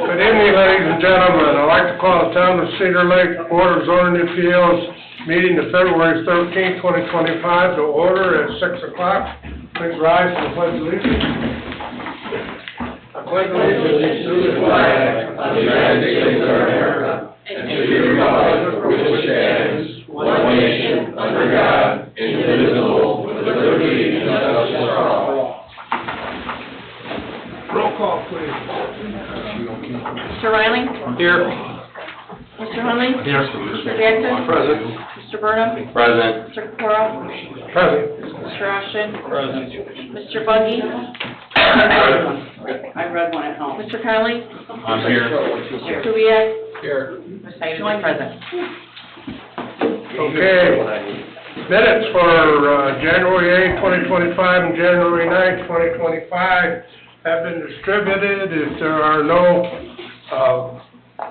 Good evening, ladies and gentlemen. I'd like to call the Town of Cedar Lake Board of Zoning Appeals meeting of February 13, 2025 to order at 6 o'clock. Please rise for the pledge of allegiance. I pledge allegiance to the flag of the United States of America and to the republic for which it stands, one nation, under God, indivisible, with liberty and justice for all. Roll call, please. Mr. Riley? Here. Mr. Hunley? Here. Mr. Jackson? Present. Mr. Burnham? Present. Mr. Corporal? Present. Mr. Austin? Present. Mr. Buggy? I read one at home. Mr. Conley? I'm here. Mr. Kubiak? Here. Ms. Heidemann, present. Okay. Minutes for January 8, 2025 and January 9, 2025 have been distributed. If there are no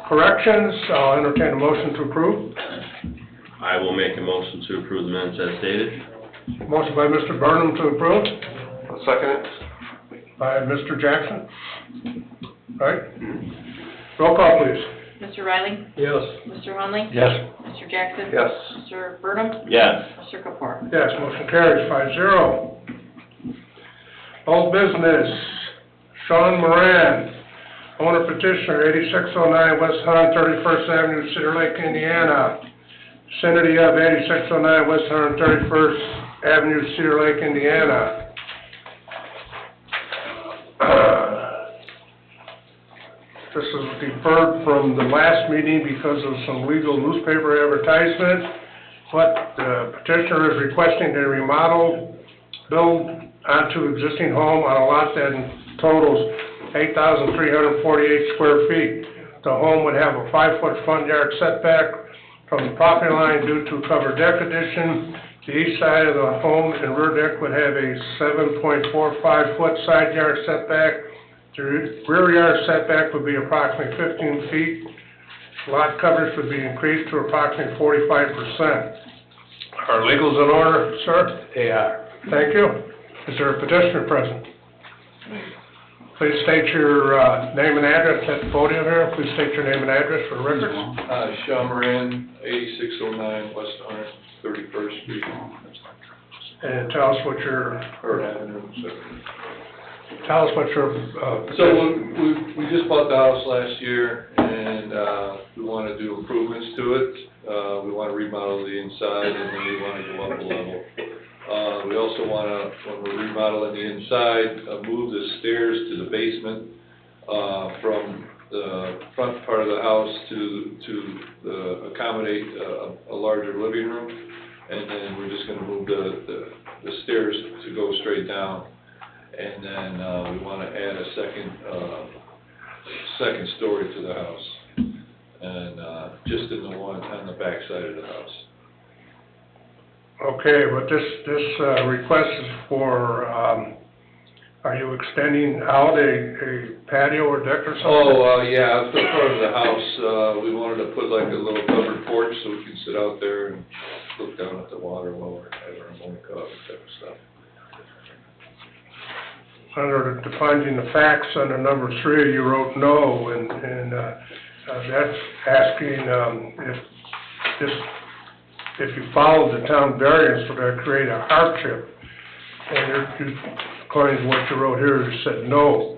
corrections, I'll entertain a motion to approve. I will make a motion to approve the minutes as stated. Motion by Mr. Burnham to approve, I'll second it. by Mr. Jackson. Right? Roll call, please. Mr. Riley? Yes. Mr. Hunley? Yes. Mr. Jackson? Yes. Mr. Burnham? Yes. Mr. Kapoor? Yes, motion carries 5-0. Old business, Sean Moran, owner petitioner, 8609 West 131st Avenue, Cedar Lake, Indiana. Vicinity of 8609 West 131st Avenue, Cedar Lake, Indiana. This is deferred from the last meeting because of some legal newspaper advertisement. What the petitioner is requesting to remodel, build onto existing home on a lot that totals 8,348 square feet. The home would have a 5-foot front yard setback from the property line due to covered deck addition. The east side of the home and rear deck would have a 7.45-foot side yard setback. The rear yard setback would be approximately 15 feet. Lot coverage would be increased to approximately 45%. Are legals in order, sir? They are. Thank you. Is there a petitioner present? Please state your name and address at the podium here. Please state your name and address for the record. Sean Moran, 8609 West 131st Street, And tell us what your, or Avenue. tell us what your So petition. we just bought the house last year, and we want to do improvements to it. We want to remodel the inside, and then we want to go up a level. We also want to, when we're remodeling the inside, move the stairs to the basement from the front part of the house to accommodate a larger living room, and then we're just going to move the stairs to go straight down, and then we want to add a second story to the house, and just in the one on the back side of the house. Okay, but this request is for, are you extending out a patio or deck or something? Oh, yeah, the front of the house, we wanted to put like a little covered porch so we can sit out there and look down at the water while we're having our morning coffee type of stuff. Under the finding the facts under number 3, you wrote no, and that's asking if you followed the town variance, would that create a hardship? And according to what you wrote here, you said no.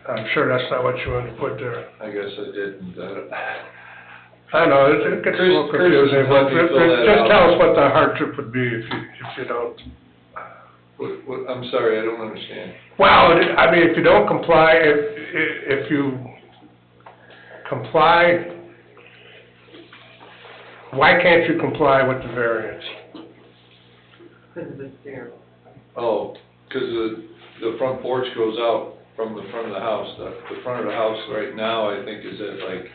I'm sure that's not what you wanted to put there. I guess I didn't. I know, it gets a little confusing, but just tell us what the hardship would be if you don't. I'm sorry, I don't understand. Well, I mean, if you don't comply, if you comply, why can't you comply with the variance? Because of the stairs. Oh, because the front porch goes out from the front of the house. The front of the house right now, I think, is at like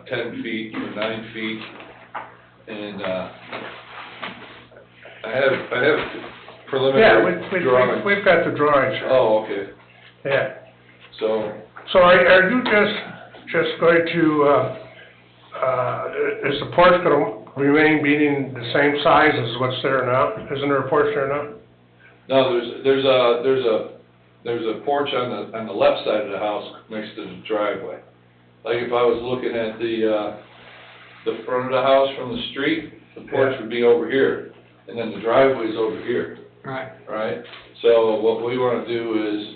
10 feet or 9 feet, and I have preliminary drawings. We've got the drawings. Oh, okay. Yeah. So are you just going to, is the porch going to remain being the same size as what's there now? Isn't there a porch there now? no, there's a there's a porch on the left side of the house next to the driveway. Like if I was looking at the front of the house from the street, the porch would be over here, and then the driveway's over here, Right. right? So what we wanna do is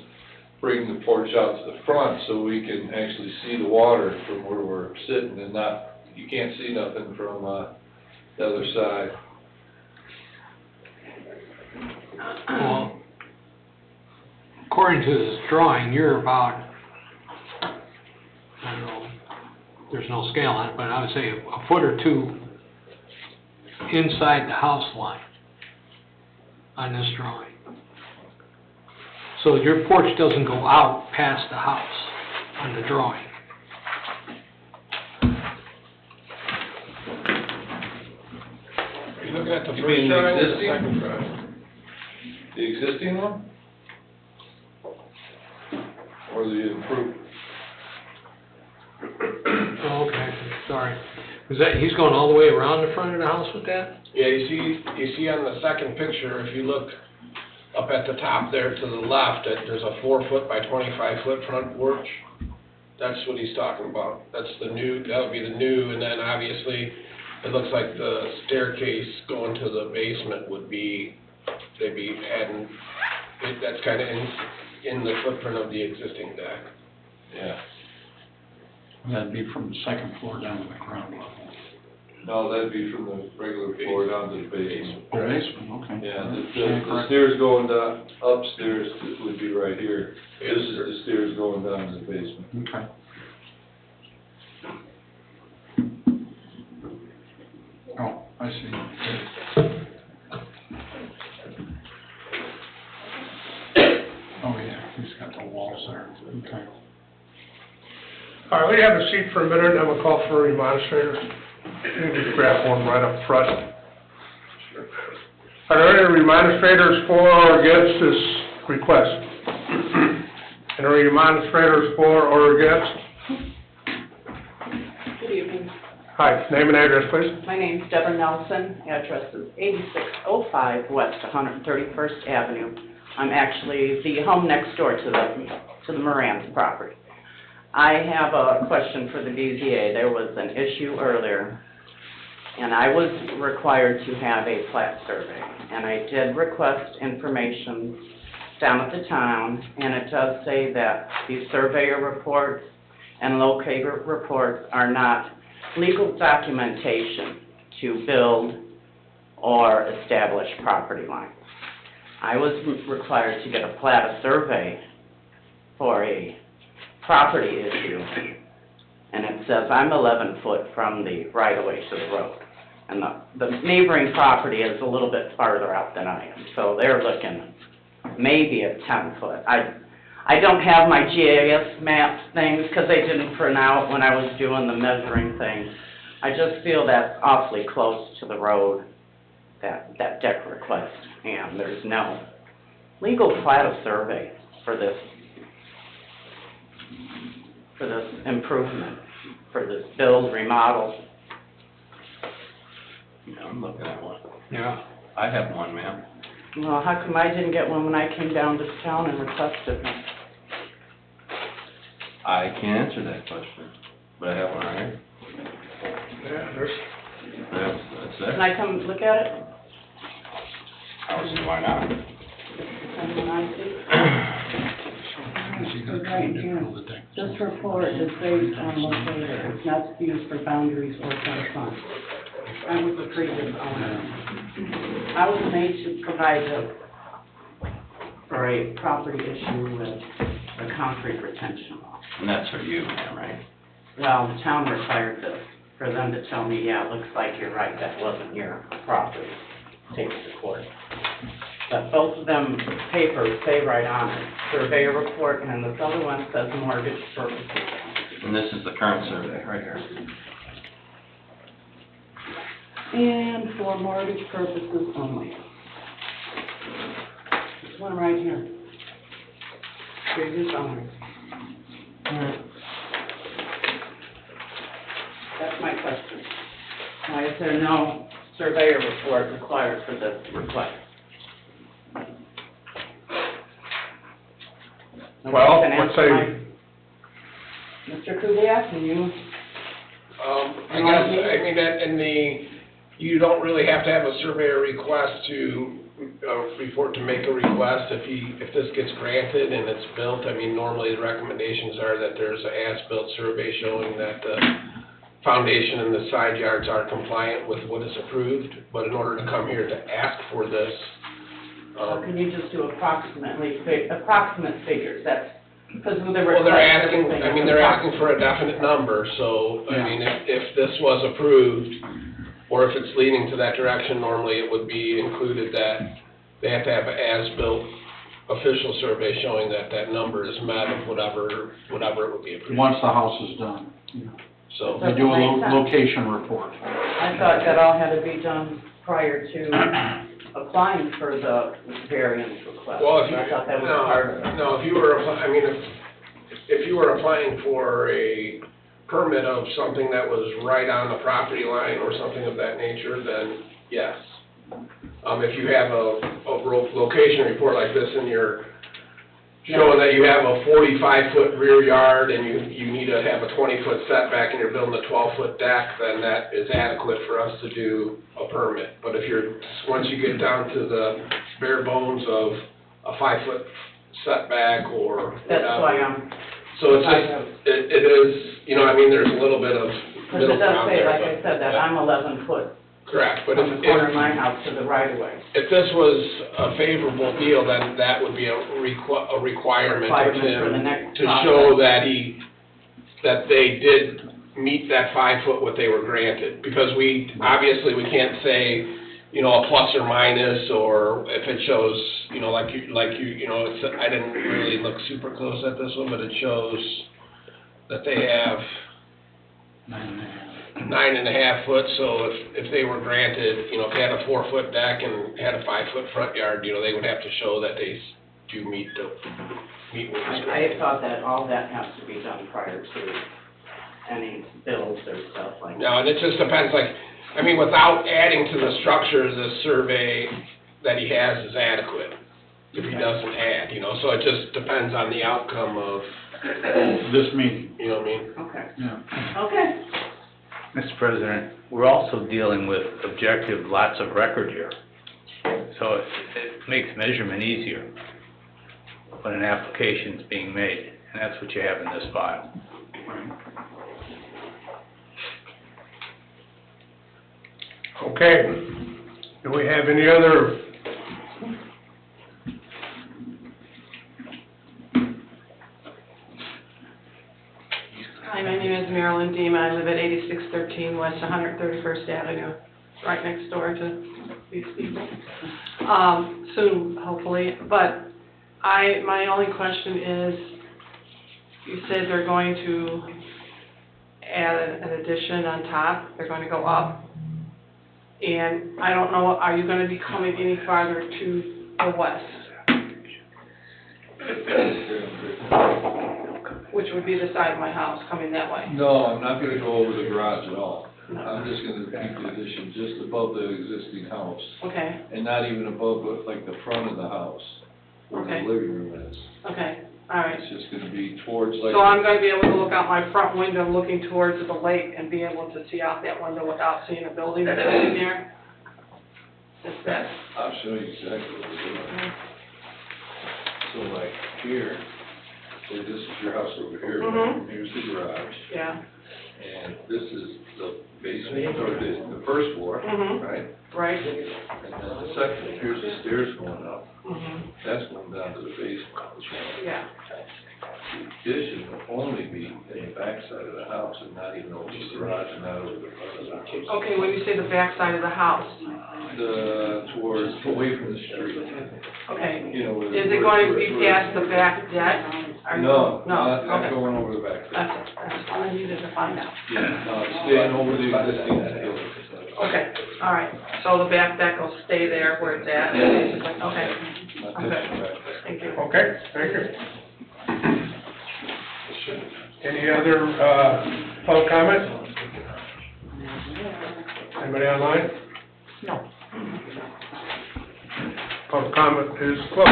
bring the porch out to the front so we can actually see the water from where we're sitting and not, you can't see nothing from, the other side. Well, according to this drawing, you're about, I don't know, there's no scale on it, but I would say a foot or two inside the house line on this drawing. So your porch doesn't go out past the house on the drawing. You looking at the You first mean the drawing or the existing? second drawing? The existing one? Or the improved? Oh, okay, sorry. Is that, he's going all the way around the front of the house with that? Yeah, you see on the second picture, if you look up at the top there to the left, there's a 4-foot by 25-foot front porch. That's what he's talking about. That's the new, that would be the new, and then obviously, it looks like the staircase going to the basement would be, they'd be adding, that's kind of in the footprint of the existing deck. Yeah. That'd be from the second floor down to the ground level. No, that'd be from the regular floor down to the basement. Oh, basement, okay. Yeah, the Stand corrected. stairs going down, upstairs would be right here. This is the stairs going down to the basement. Okay. Oh, I see. Oh, yeah, he's got the walls there, okay. All right, we have a seat for a minute, and we'll call for remonstrators. You can just grab one right up front. Are there any remonstrators for or against this request? Any remonstrators for or against? Good evening. Hi, name and address, please. My name's Deborah Nelson. Address is 8605 West 131st Avenue. I'm actually the home next door to the Moran's property. I have a question for the BZA. There was an issue earlier, and I was required to have a plat survey. And I did request information down at the town, and it does say that these surveyor reports and locator reports are not legal documentation to build or establish property lines. I was required to get a plat survey for a property issue, and it says I'm 11 foot from the right-of-way to the road. And the neighboring property is a little bit farther out than I am, so they're looking maybe at 10 foot. I don't have my GIS maps things, because they didn't print out when I was doing the measuring thing. I just feel that's awfully close to the road, that deck request, and there's no legal plat of survey for this improvement, for this build, remodel. Yeah, I'm looking at one. Yeah. I have one, ma'am. Well, how come I didn't get one when I came down to town and requested one? I can answer that question, but I have one right here. Yeah, there's, That's Can it. I come look at it? I don't see why not. And when I see? Is he gonna Right come in here. and build the deck? This report is based on locator, it's not used for boundaries or fence lines. I was the previous owner. I was made to provide for a property issue with a concrete retention wall. And that's for you, ma'am, right? Well, the town required this, for them to tell me, yeah, it looks like you're right, that wasn't your property, take it to court. But both of them papers say right on it, surveyor report, and this other one says mortgage purposes. And this is the current survey, right here. And for mortgage purposes only. This one right here. Previous owner. That's my question. Why is there no surveyor report required for this request? Well, Can let's answer say, Mr. Kubiac, can you? I guess, I mean, you don't really have to have a surveyor request to, before to make a request if this gets granted and it's built. I mean, normally the recommendations are that there's an as-built survey showing that the foundation and the side yards are compliant with what is approved, but in order to come here to ask for this, Can you just do approximate figures, that's, because the well, they're request, asking, everything I mean, is they're asking approximate. for a definite number, so, I mean, if this was approved, or if it's leaning to that direction, normally it would be included that they have to have an as-built official survey showing that that number is met of whatever it would be approved. Once the house is done, So, they do a Doesn't make sense. location report. I thought that all had to be done prior to applying for the variance request. well, if you, I thought that was part of it. no, if you were, I mean, if you were applying for a permit of something that was right on the property line or something of that nature, then yes. If you have a location report like this and you're showing that you have a 45-foot rear yard and you need to have a 20-foot setback and you're building a 12-foot deck, then that is adequate for us to do a permit. But if once you get down to the bare bones of a 5-foot setback or whatever. That's why I'm, So it's just, it is, you know, I mean, there's a little bit of because middle it does ground say, there. like I said, that I'm 11 foot Correct, but from the corner of my house to the right of way. if this was a favorable deal, then that would be a requirement of Requirement for the him next to show that they did meet that 5-foot what they were granted. Because obviously, we can't say, you know, a plus or minus, or if it shows, you know, like you know, I didn't really look super close at this one, but it shows that they have 9.5 foot, so if they were granted, you know, if they had a 4-foot deck and had a 5-foot front yard, you know, they would have to show that they do meet what was granted. I thought that all that has to be done prior to any bills or stuff like that. No, and it just depends, like, I mean, without adding to the structure, the survey that he has is adequate, if he doesn't add, you know, so it just depends on the outcome of, This meeting, you know what I mean? Okay, yeah. okay. Mr. President, we're also dealing with objective lots of record here. So it makes measurement easier when an application's being made, and that's what you have in this file. okay. Do we have any other? Hi, my name is Marilyn Deema. I live at 8613 West 131st Avenue, right next door to these people. Soon, hopefully, but my only question is, you said they're going to add an addition on top, they're going to go up, and I don't know, are you going to be coming any farther to the west? Which would be the side of my house, coming that way? No, I'm not gonna go over the garage at all. No. I'm just gonna keep the addition just above the existing house, Okay, and not even above, like, the front of the house, where the Okay. living room is. okay, all right. It's just gonna be towards, like. So I'm gonna be able to look out my front window looking towards the lake and be able to see out that window without seeing a building that's sitting there? Is that, I'll show you exactly what we're doing. So like here, say this is your house over here, right? Mhm. Here's the garage, yeah, and this is the basement, or the first floor, Mhm. right? right? And then the second, here's the stairs going up, Mhm. that's going down to the basement. Yeah, The addition will only be in the backside of the house and not even over the garage and not over the front of the house. okay, when you say the back side of the house, Towards, away from the street, okay, you know, where. is it going to be past the back deck? Are you- No, No, not okay. going over the back. That's all I needed to find out. Yeah, no, staying over the existing building. Okay, all right, so the back deck will stay there where it's at, basically, okay, Not Okay. this back. thank you. Okay, thank you. Any other, public comment? Anybody online? No. Public comment is closed.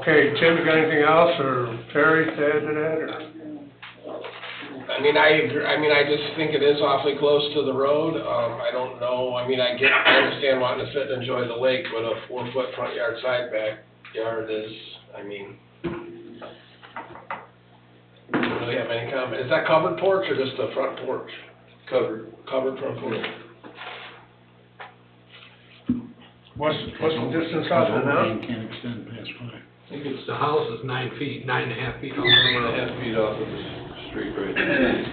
Okay, Tim, you got anything else, or Terry to add to that, or? I mean, I just think it is awfully close to the road. I don't know, I understand wanting to sit and enjoy the lake, but a 4-foot front yard, side backyard is, don't really have any comment. Is that covered porch or just the front porch? Covered. Covered front porch. What's the distance off the now? Can't extend past 5. I think it's The house is 9 feet, 9.5 feet off the 9.5 road. feet off of the street right there.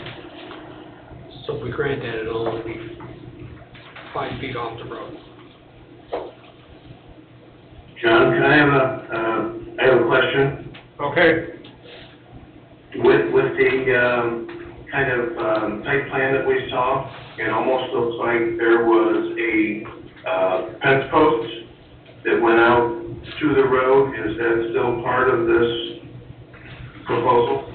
So if we grant that, it'll only be 5 feet off the road. John, can I have a question? Okay, With the, kind of, site plan that we saw, it almost looks like there was a, fence post that went out to the road. Is that still part of this proposal?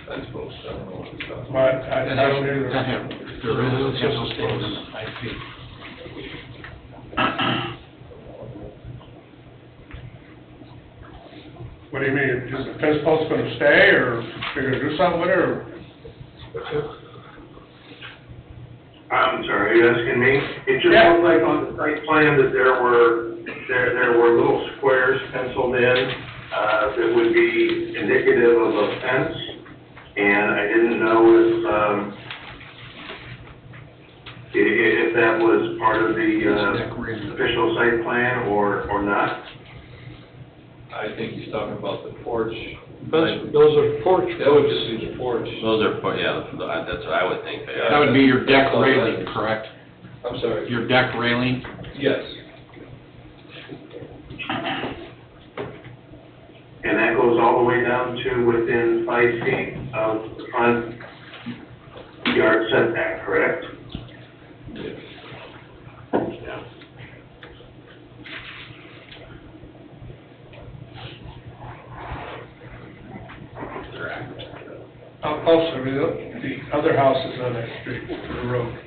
Fence post, I don't know what it's called. but I don't either. There is, it has to stay within 5 feet. What do you mean, is the fence post gonna stay, or they're gonna do something with it, or? I'm sorry, are you asking me? It just Yeah. looked like on the site plan that there were little squares penciled in, that would be indicative of a fence, and I didn't know if that was part of the, official site plan or not. I think he's talking about the porch. Those are porch. That would just be the porch. Those are, that's what I would think they That are. would be your deck railing, correct? I'm sorry. Your deck railing? Yes. And that goes all the way down to within 5 feet of the front yard setback, correct? Yeah. Also, the other houses on that street, to the road.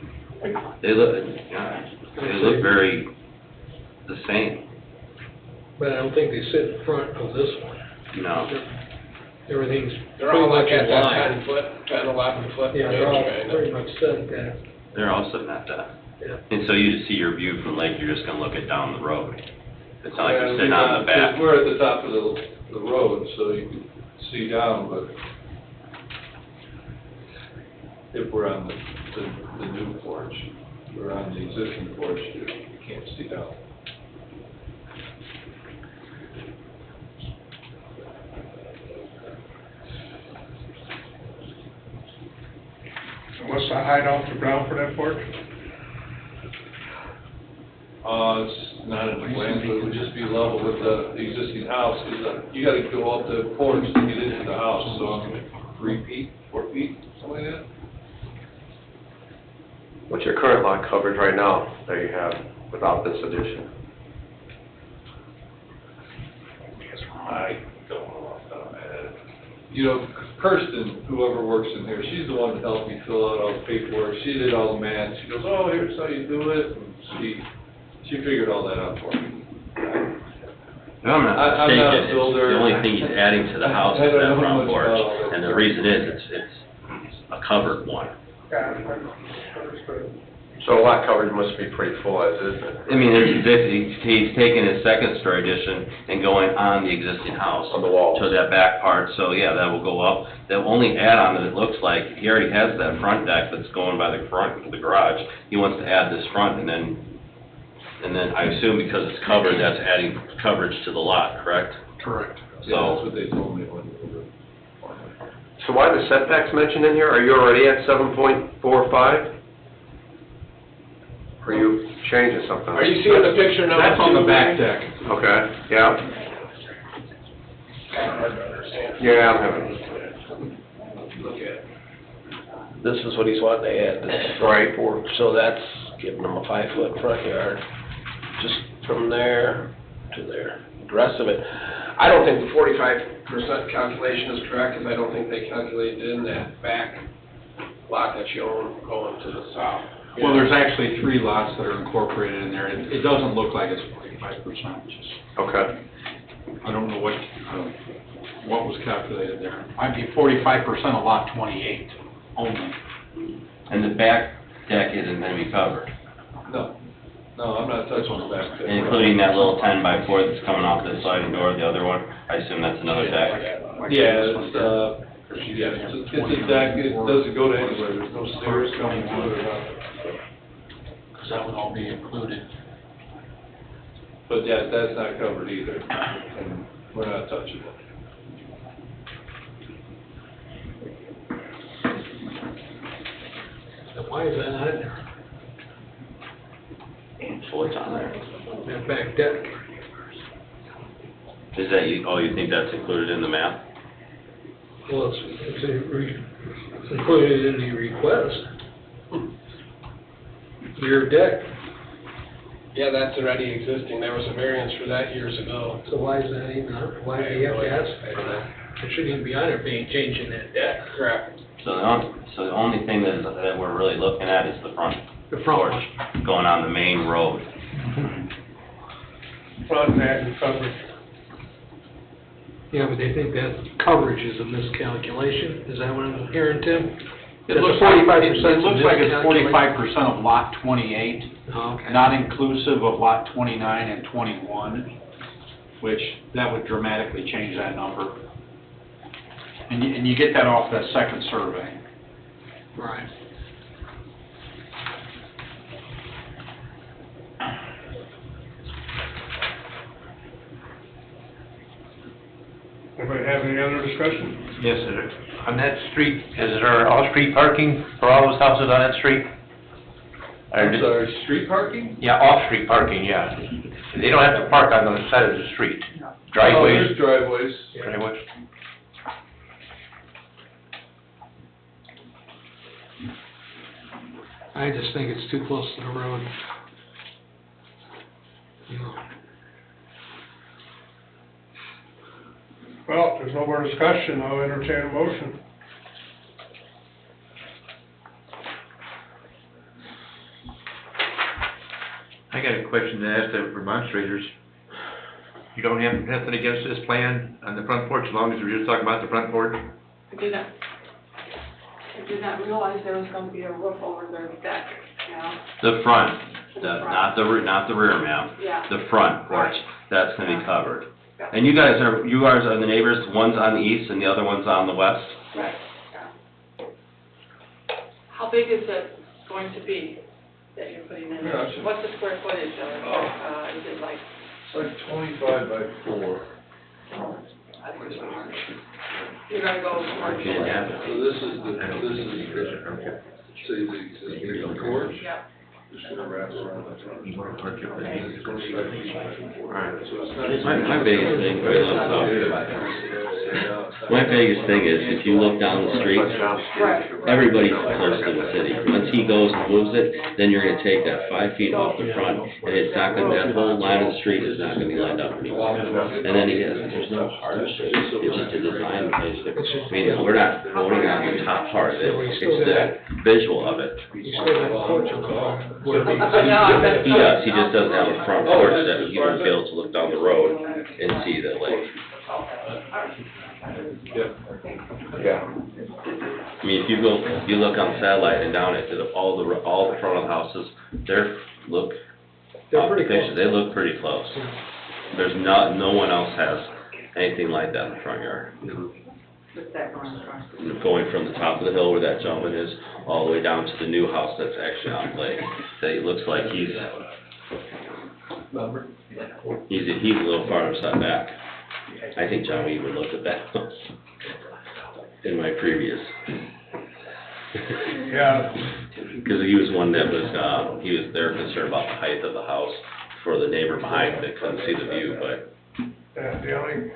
They look very the same, But I don't think they sit in front of this one. no. Everything's They're pretty all much like in at that line. 10, 11 foot Yeah, range, they're all kind of. pretty much set at that. They're all sitting at that. Yeah. And so you just see your view from the lake, you're just gonna look it down the road. It's not like you're sitting on the back. We're at the top of the road, so you can see down, but if we're on the new porch, we're on the existing porch, you can't see down. So what's the height off the ground for that porch? It's not in the plans, but it would just be level with the existing house, because you gotta go up the porch to get into the house, so 3 feet, 4 feet, something like that. What's your current lot coverage right now that you have without this addition? I don't know off the top of my head. You know, Kirsten, whoever works in here, she's the one that helped me fill out all the paperwork. She did all the math. She goes, oh, here's how you do it. And she figured all that out for me. If I'm not I'm not a mistaken, builder. the only thing he's adding to the house I is don't that know front much porch. about all that. And the reason is, it's a covered one. Yeah, understood. So lot coverage must be pretty full as is. I mean, he's taking his second story addition and going on the existing house. On the wall. To that back part, so yeah, that will go up. The only add-on that it looks like, he already has that front deck that's going by the front of the garage. He wants to add this front, and then I assume because it's covered, that's adding coverage to the lot, correct? Correct. Yeah, that's what they told me when we were. So why the setbacks mentioned in here? Are you already at 7.45? Or are you changing something? Are you seeing the picture now? That's on the back deck. Okay, yeah. Hard to understand. Yeah, I'm having, Look at it. This is what he's wanting to add, this Right. porch, so that's giving him a 5-foot front yard, just from there to there. The rest of it, I don't think the 45% calculation is correct, because I don't think they calculated in that back lot that you own going to the south. Well, there's actually 3 lots that are incorporated in there. It doesn't look like it's 45%. Okay. I don't know what was calculated there. Might be 45% of lot 28 only. And the back deck isn't gonna be covered, No, I'm not touching the back deck. including that little 10x4 that's coming off the sliding door, the other one. I assume that's another deck. Yeah, it's a deck, it doesn't go to anywhere, there's no stairs coming to it or nothing. Because that would all be included. But yeah, that's not covered either, and we're not touching it. Then why is that not in there? So what's on there? That back deck? Is that you, oh, you think that's included in the map? Well, it's included in the request. Rear deck, Yeah, that's already existing, there was a variance for that years ago. so why is that even, why do you have to ask? I don't know. It shouldn't even be on there if they ain't changing that deck. Correct. So the only thing that we're really looking at is the front The front porch going on the main road. Front, back, and coverage. Yeah, but they think that coverage is a miscalculation, is that what I'm hearing, Tim? It looks like it's 45% of lot 28, Oh, okay. not inclusive of lot 29 and 21, which that would dramatically change that number. And you get that off that second survey. Right. Anybody have any other discussion? Yes, sir. On that street, is there off-street parking for all those houses on that street? I'm sorry, street parking? Yeah, off-street parking, yeah. They don't have to park on the side of the street. Driveways? Oh, there's driveways. Driveways. I just think it's too close to the road. You know. Well, if there's no more discussion, I'll entertain a motion. I got a question to ask the remonstrators. You don't have nothing against this plan on the front porch, as long as we're just talking about the front porch? I did not realize there was gonna be a roof over their deck, you know? The front, not the rear, ma'am. Yeah. The front porch, that's gonna be covered. Yeah. And you guys are the neighbors, one's on the east and the other one's on the west? Right, yeah. How big is it going to be that you're putting in? Yeah, it's- What's the square footage of it? Is it like, It's like 25 by 4. you're gonna go towards? You didn't have it. So this is the existing porch. Yeah. Just gonna wrap around the front. You wanna park your And it's 25 feet by 4. Alright. So it's not. My biggest thing, my biggest thing is, if you look down the street, everybody's close to the city. Once he goes and moves it, then you're gonna take that 5 feet off the front, and it's not gonna, that whole line of the street is not gonna be lined up anymore. And then there's no hardship, it's just a design place. I mean, we're not voting on the top part of it, it's the visual of it. You still have a porch on the front. He does, he just doesn't have a front porch that he won't be able to look down the road and see the lake. Yeah. I mean, if you look on satellite and down it, all the front of the houses, They're pretty pictures, close. they look pretty close. There's no one else has anything like that in the front yard. What's that going across? Going from the top of the hill where that gentleman is, all the way down to the new house that's actually on the lake. That it looks like he's a little farther set back. I think John even looked at that house in my previous. Yeah. Because he was one that was, they were concerned about the height of the house for the neighbor behind that couldn't see the view, but. The only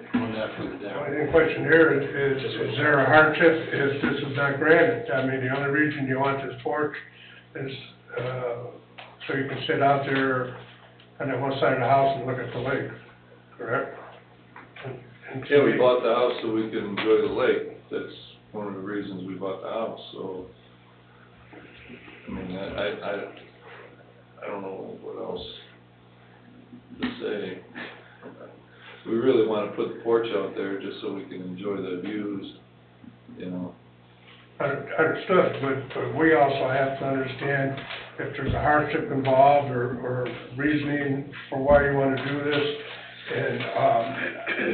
question here is there a hardship if this is not granted? I mean, the only reason you want this porch is, so you can sit out there on that one side of the house and look at the lake, correct? Yeah, we bought the house so we can enjoy the lake. That's one of the reasons we bought the house, so I mean, I don't know what else to say. We really wanna put the porch out there just so we can enjoy the views, you know. Understood, but we also have to understand if there's a hardship involved or reasoning for why you want to do this. And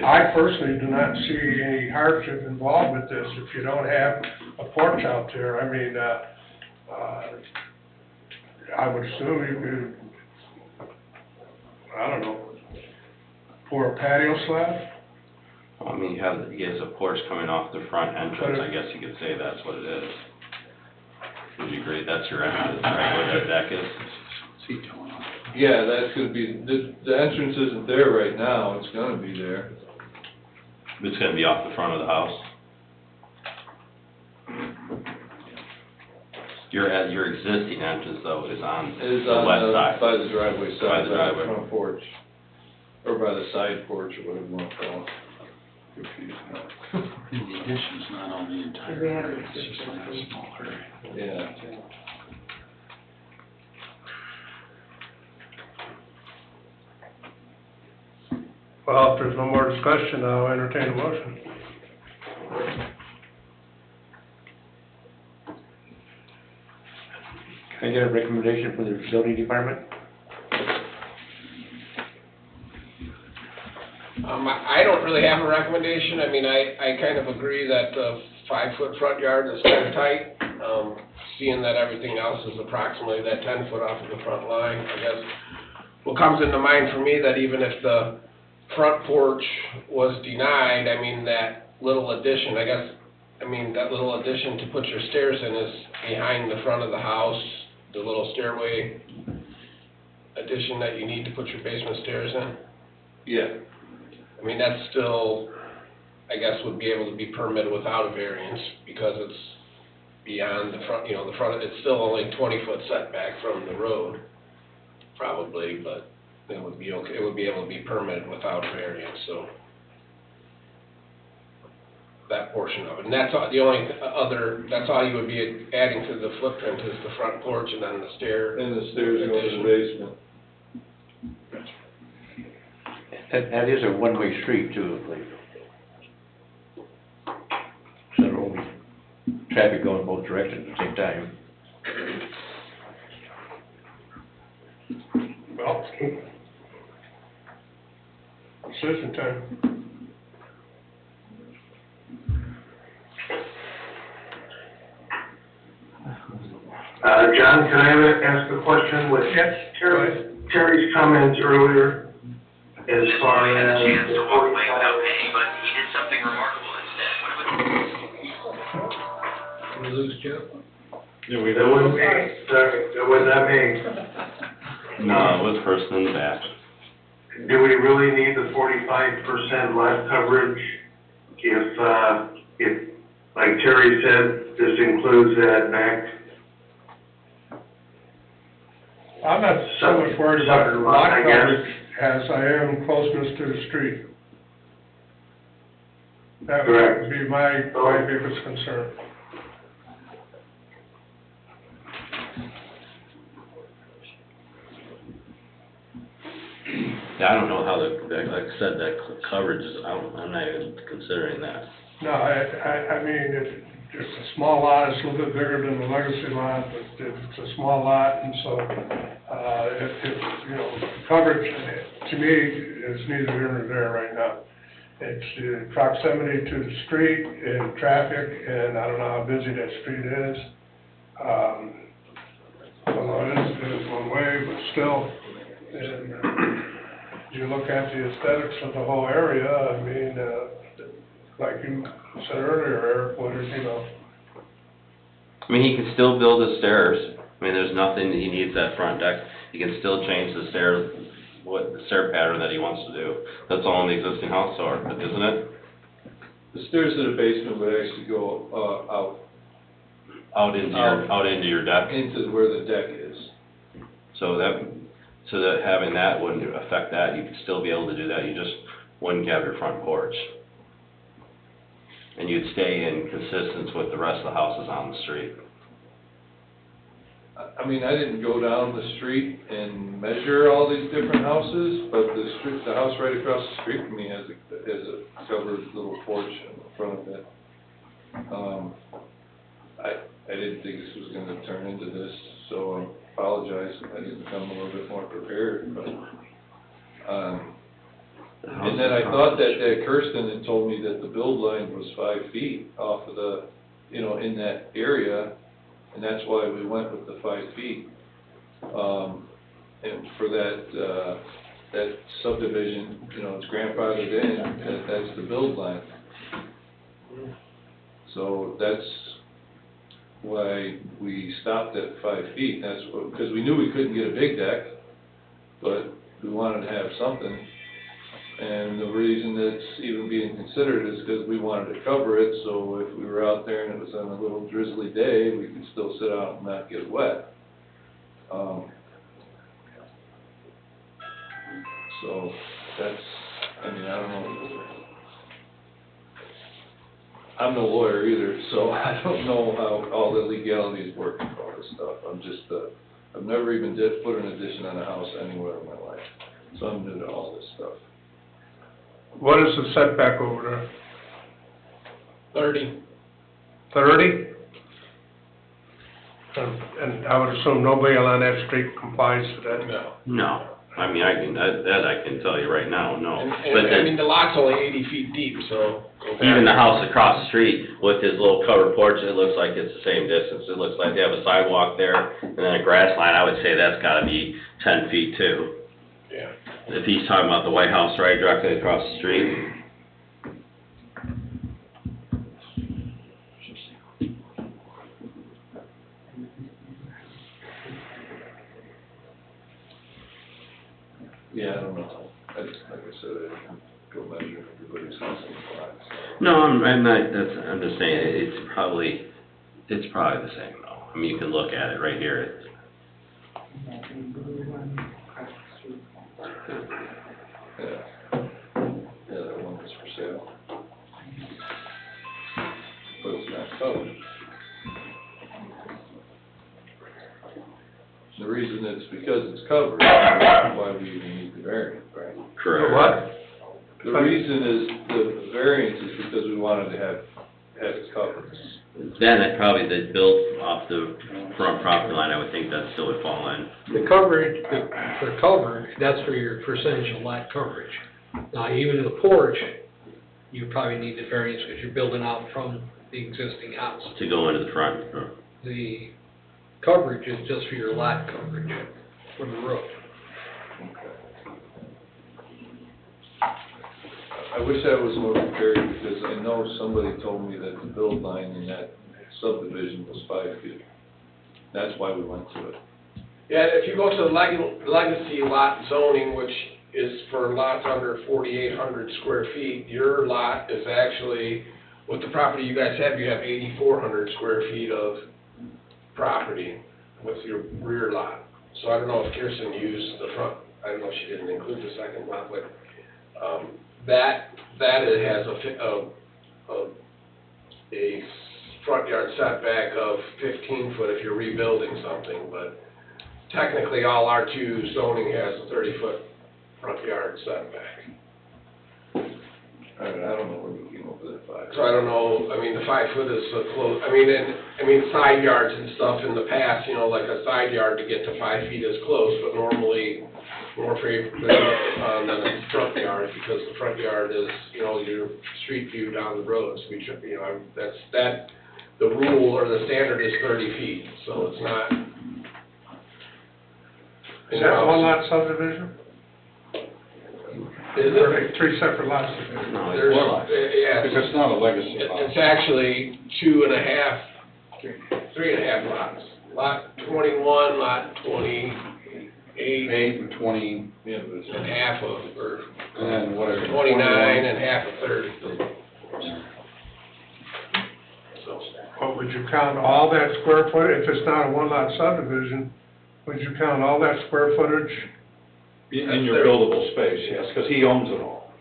I personally do not see any hardship involved with this if you don't have a porch out there. I mean, I would assume you could, I don't know, pour a patio slab? I mean, he has a porch coming off the front entrance, I guess you could say that's what it is. Would you agree, that's your entrance, right, where that deck is? Yeah, that's gonna be, the entrance isn't there right now, it's gonna be there. It's gonna be off the front of the house. Your existing entrance though is on the west side. By the driveway By side, the by driveway. the front porch, or by the side porch, or whatever you wanna call it. Confused now. And the addition's not on the entire We have area, it. it's just on a smaller area. Yeah. Well, if there's no more discussion, I'll entertain a motion. Can I get a recommendation from the facility department? I don't really have a recommendation. I mean, I kind of agree that the 5-foot front yard is kind of tight. Seeing that everything else is approximately that 10 foot off of the front line, I guess. What comes into mind for me that even if the front porch was denied, I mean, that little addition, that little addition to put your stairs in is behind the front of the house, the little stairway addition that you need to put your basement stairs in. Yeah. I mean, that's still, I guess, would be able to be permitted without a variance because it's beyond the front, the front, it's still only 20-foot setback from the road, probably, but it would be okay, it would be able to be permitted without a variance, so. That portion of it, and that's all, the only other, that's all you would be adding to the footprint is the front porch and then the stair. And the stairs go to the basement. That is a one-way street too, I believe. So there will be traffic going both directions at the same time. Well, decision time. John, can I ask a question with Yes, Terry's comments earlier as far as the 45? We lose Jeff? That wasn't me, sorry, that was not me. No, it was the person in the back. Do we really need the 45% lot coverage if, like Terry said, this includes that back? I'm not so much worried about Southern lot I guess. coverage as I am closeness to the street. That Correct. would be my biggest concern. Yeah, I don't know how like I said, that coverage is, I'm not even considering that. No, I mean, it's a small lot, it's a little bit bigger than the legacy lot, but it's a small lot, and so, coverage, to me, is neither here nor there right now. It's the proximity to the street and traffic, and I don't know how busy that street is. Although it is one way, but still, and, you look at the aesthetics of the whole area, I mean, like you said earlier, Eric, what is, I mean, he can still build the stairs. I mean, there's nothing that he needs that front deck. He can still change the stair pattern that he wants to do. That's all in the existing house, isn't it? The stairs to the basement would actually go, Out into your deck. into where the deck is. So that having that wouldn't affect that. You could still be able to do that. You just wouldn't have your front porch. And you'd stay in consistence with the rest of the houses on the street. I mean, I didn't go down the street and measure all these different houses, but the house right across the street from me has a covered little porch in front of it. I didn't think this was gonna turn into this, so I apologize if I didn't come a little bit more prepared, but, and then I thought that Kirsten had told me that the build line was 5 feet off of the, you know, in that area, and that's why we went with the 5 feet. And for that, that subdivision, you know, it's grandfathered in, that's the build line. So that's why we stopped at 5 feet, that's what, because we knew we couldn't get a big deck, but we wanted to have something. And the reason it's even being considered is because we wanted to cover it, so if we were out there and it was on a little drizzly day, we could still sit out and not get wet. So that's, I mean, I don't know. I'm no lawyer either, so I don't know how all the legalities work and all this stuff. I'm just, I've never even put an addition on a house anywhere in my life, so I'm new to all this stuff. What is the setback over there? 30. 30? And I would assume nobody on that street complies to that? No. No, I mean, that I can tell you right now, no. And, But I mean, then, the lot's only 80 feet deep, so. even the house across the street with his little covered porch, it looks like it's the same distance. It looks like they have a sidewalk there and then a grass line. I would say that's gotta be 10 feet too. Yeah. If he's talking about the White House right directly across the street. Yeah, I don't know. Like I said, I didn't go measure everybody's house in the lot, so. No, I'm not, I'm just saying, it's probably the same though. I mean, you can look at it right here. Yeah. Yeah, that one was for sale. But it's not covered. The reason it's because it's covered, that's why we even need the variance, right? Correct. What? The reason is, the variance is because we wanted to have it covered. Then it probably, they built off the front property line, I would think that still would fall in. The coverage, for coverage, that's for your percentage of lot coverage. Now, even the porch, you probably need the variance because you're building out from the existing house. To go into the front. The coverage is just for your lot coverage for the roof. I wish I was more prepared, because I know somebody told me that the build line in that subdivision was 5 feet. That's why we went to it. Yeah, if you go to the legacy lot zoning, which is for lots under 4,800 square feet, your lot is actually, with the property you guys have, you have 8,400 square feet of property with your rear lot. So I don't know if Kirsten used the front, I don't know if she didn't include the second lot, but, that it has a front yard setback of 15 foot if you're rebuilding something, but technically all R2 zoning has a 30-foot front yard setback. I don't know where we came up with that 5. So I don't know, I mean, the 5 foot is so close, I mean, side yards and stuff in the past, you know, like a side yard to get to 5 feet is close, but normally more favorably than a front yard, because the front yard is, you know, your street view down the road, so we should, you know, the rule or the standard is 30 feet, so it's not. Is that one lot subdivision? Is Or it? 3 separate lots? No, it's There's, 4 lots. yeah, Because it's not a legacy lot. it's actually 2.5, 3.5 lots. Lot 21, lot 28, 8 and 20, yeah, but it's. and half of, or And then whatever. 29 and half of 30. So, But would you count all that square footage, if it's not a one lot subdivision, would you count all that square footage? In your buildable space, yes, because he owns it all.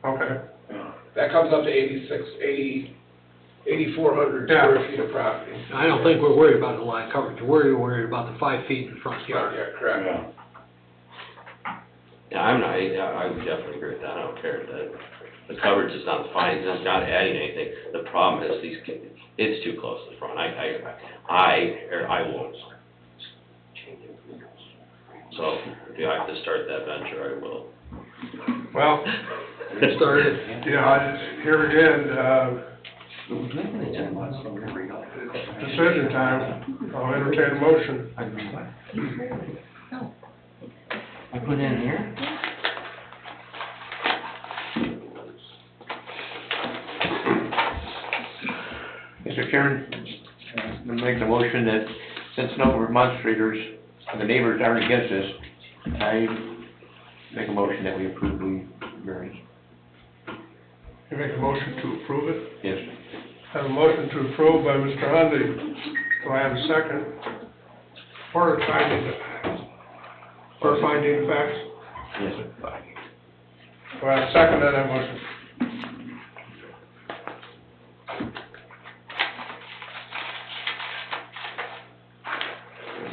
Okay. that comes up to 86, 80, 8,400 Yeah. square feet of property. I don't think we're worried about the lot coverage, we're worried about the 5 feet in the front yard. Yeah, correct. Yeah, I'm not, I would definitely agree with that, I don't care that, the coverage is not fine, it's not adding anything. The problem is these, it's too close to the front, I won't. So, if I have to start that venture, I will. Well, Started. here again, decision time, I'll entertain a motion. I put in here? Mr. Chairman, I'm gonna make the motion that since no remonstrators, and the neighbors aren't against this, I make a motion that we approve the variance. You make a motion to approve it? Yes. Have a motion to approve by Mr. Hundy. Do I have a second? For finding of facts? Yes. Do I have a second on that motion?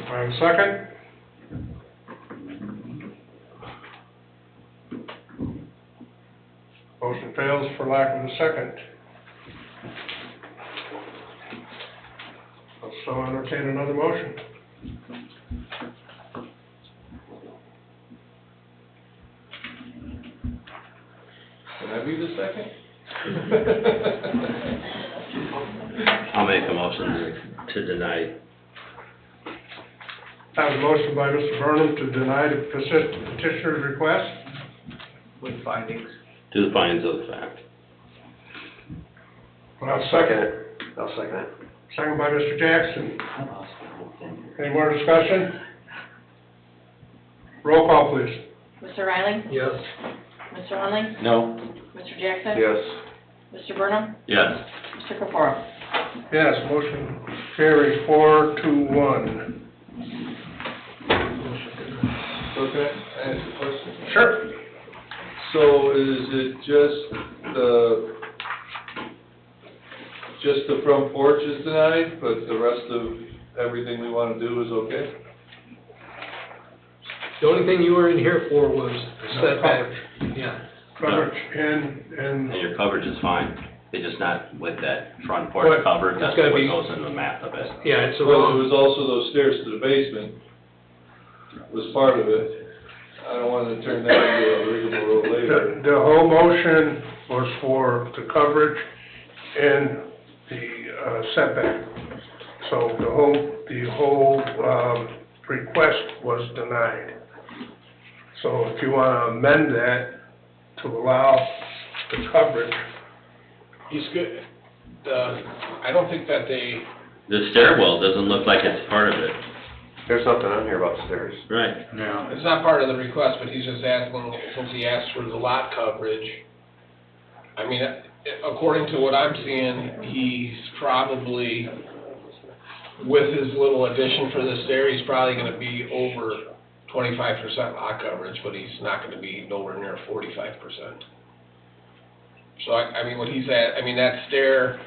Do I have a second? Motion fails for lack of a second. So entertain another motion. Can I be the second? I'll make a motion to deny. I have a motion by Mr. Burnham to deny the petitioner's request. With findings. To the findings of the fact. Well, I'll second it. I'll second it. Second by Mr. Jackson. Any more discussion? Roll call, please. Mr. Riley? Yes. Mr. Hunley? No. Mr. Jackson? Yes. Mr. Burnham? Yes. Mr. Kapura? Yes, motion carries 4-1. So can I ask a question? Sure. So is it just the front porch is denied, but the rest of everything we want to do is okay? The only thing you were in here for was setback. Yeah. Coverage and And your coverage is fine, it's just not with that front porch But covered, it's that's gotta what be- goes in the map of it. Yeah, it's a Well, little, there was also those stairs to the basement was part of it. I don't want to turn that into a rigmarole later. the whole motion was for the coverage and the setback. So the whole request was denied. So if you want to amend that to allow the coverage, He's good. I don't think that they, The stairwell doesn't look like it's part of it. There's nothing on here about stairs. Right. No. it's not part of the request, but he's just asking, since he asked for the lot coverage. I mean, according to what I'm seeing, he's probably, with his little addition for the stair, he's probably gonna be over 25% lot coverage, but he's not gonna be nowhere near 45%. So I mean, what he's at, I mean, that stair,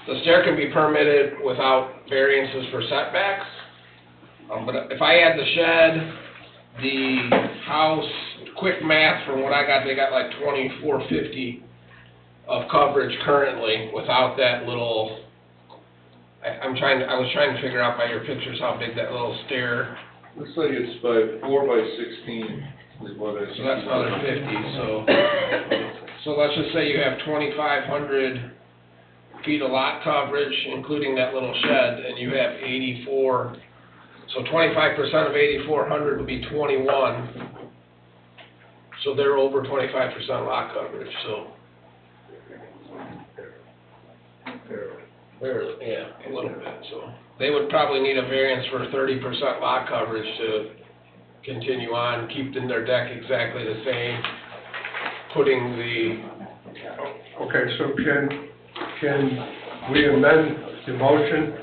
the stair can be permitted without variances for setbacks. But if I add the shed, the house, quick math from what I got, they got like 2,450 of coverage currently without that little, I was trying to figure out by your pictures how big that little stair, Looks like it's 4 by 16 is what I see. so that's another 50, so let's just say you have 2,500 feet of lot coverage, including that little shed, and you have 84, so 25% of 8,400 would be 21. So they're over 25% lot coverage, so. Yeah, a little bit, so. They would probably need a variance for 30% lot coverage to continue on, keeping their deck exactly the same, putting the, okay, so can we amend the motion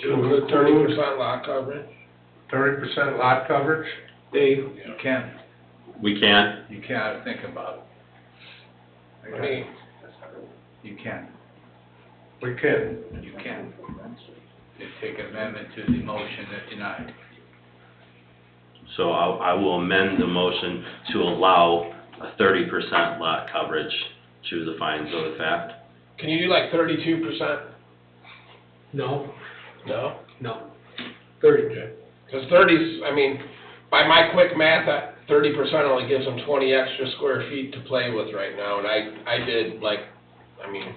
to include 30% lot coverage? 30% lot coverage? Dave, you can, We can't, you can, think about it. I mean, You can. We can. You can. You take amendment to the motion that denied. So I will amend the motion to allow a 30% lot coverage to the findings of the fact. Can you do like 32%? No, No? no. 30. Because 30's, I mean, by my quick math, that 30% only gives them 20 extra square feet to play with right now, and I did like, I mean,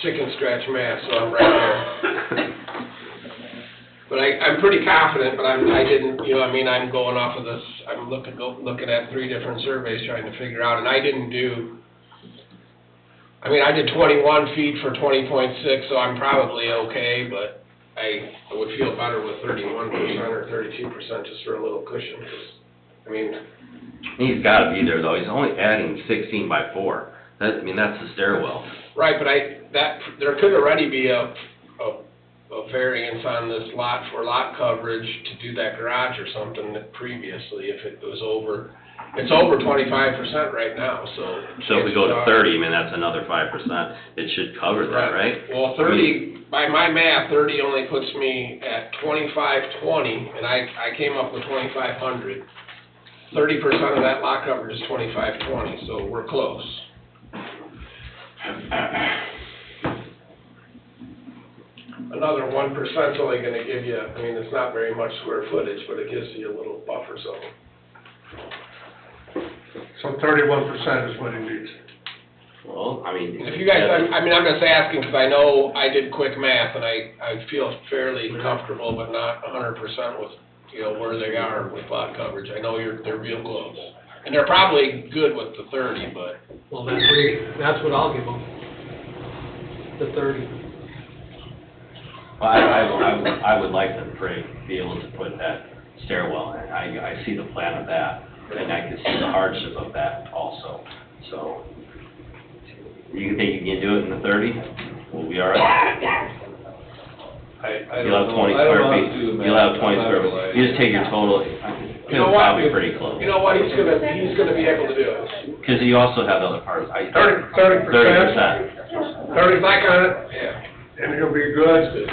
chicken scratch math, so I'm right there. But I'm pretty confident, but I didn't, you know, I mean, I'm going off of this, I'm looking at 3 different surveys trying to figure out, and I didn't do, I mean, I did 21 feet for 20.6, so I'm probably okay, but I would feel better with 31% or 32% just for a little cushion, 'cause, I mean, He's gotta be there though, he's only adding 16 by 4. That, I mean, that's the stairwell. right, but there could already be a variance on this lot for lot coverage to do that garage or something that previously, if it was over, it's over 25% right now, so. So if we go to 30, I mean, that's another 5%. It should cover that, right? Well, 30, by my math, 30 only puts me at 2520, and I came up with 2500. 30% of that lot coverage is 2520, so we're close. Another 1% is only gonna give you, I mean, it's not very much square footage, but it gives you a little buffer zone. So 31% is what he needs. Well, I mean. And if you guys, I mean, I'm just asking, because I know I did quick math, and I feel fairly comfortable, but not 100% with, you know, where they are with lot coverage. I know they're real close. And they're probably good with the 30, but. Well, that's what I'll give them. The 30. Well, I would like to be able to put that stairwell in. I see the plan of that, and I can see the hardship of that also. So, you think you can do it in the 30? We'll be all right? I You'll have don't 20 know. I don't square know how feet. to do the math. You'll have 20 I'm not square gonna lie. feet. You just take your total, You know it's what? probably pretty close. You know what, he's gonna be able to do it. Because you also have other parts. 30%. 30 back on it, Yeah. and he'll be good.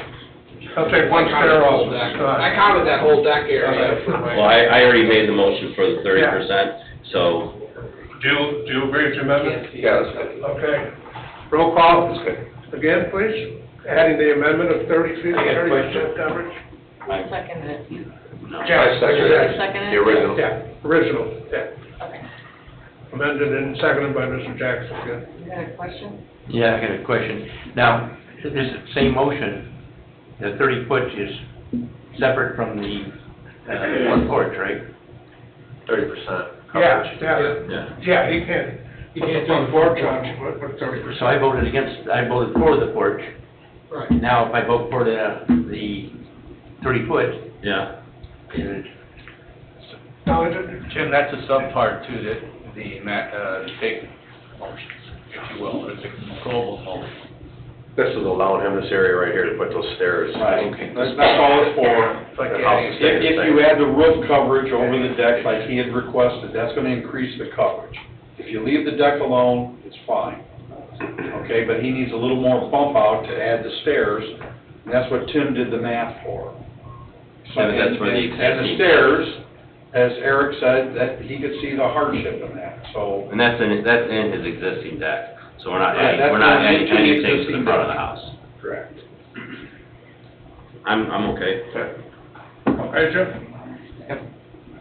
I'll take one stair off. I counted that whole deck area for my. Well, I already made the motion for the 30%, so. Do you agree with your amendment? Yeah, that's good. Okay. Roll call, again, please. Adding the amendment of 30 feet, I got a 30% coverage. I second it. No. Yeah, I second it. Second it? The original. Yeah, original, yeah. Okay. Amended and seconded by Mr. Jackson again. You got a question? Yeah, I got a question. Now, this same motion, the 30 foot is separate from the one porch, right? 30% Yeah, coverage. yeah, yeah, he can. He can't do the porch on, with 30%. So I voted for the porch. Right. Now, if I vote for the 30 foot, Yeah. it No, Jim, that's a subpart to the big motions, if you will, or the global motion. This is allowing him this area right here to put those stairs. That's all it's for. The house is staying the If same. you add the roof coverage over the deck like he had requested, that's gonna increase the coverage. If you leave the deck alone, it's fine. Okay, but he needs a little more bump out to add the stairs, and that's what Tim did the math for. So, Yeah, that's where the and the existing- stairs, as Eric said, that he could see the hardship in that, so. And that's in his existing deck, so we're not Yeah, adding, that's we're not going adding into the anything to the existing front of the deck. house. Correct. I'm okay. Okay, Jim?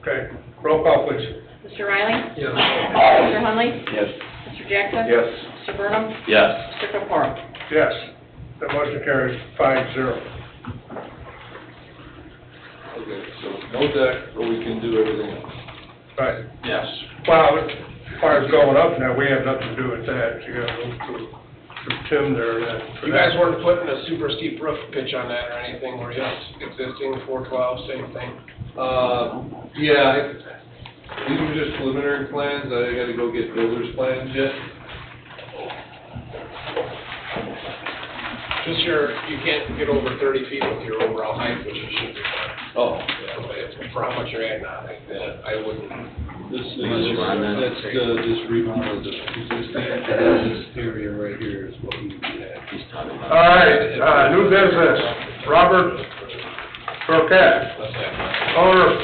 Okay, roll call, please. Mr. Riley? Yeah. Mr. Hunley? Yes. Mr. Jackson? Yes. Mr. Burnham? Yes. Mr. Pepperell? Yes, the motion carries 5-0. Okay, so no deck, but we can do everything else. Right. Yes. Well, as far as going up now, we have nothing to do with that. You gotta go through Tim there. You guys weren't putting a super steep roof pitch on that or anything, were you? Existing 412, same thing? Yeah, these are just preliminary plans, I gotta go get builder's plans yet. Just you can't get over 30 feet with your overall height, which you should be. Oh. Yeah, but it's for how much you're adding on, I wouldn't. This is, This one, then? that's just remodel the existing, and this area right here is what we would add. He's talking about. All right, new business, Robert Burkett, owner,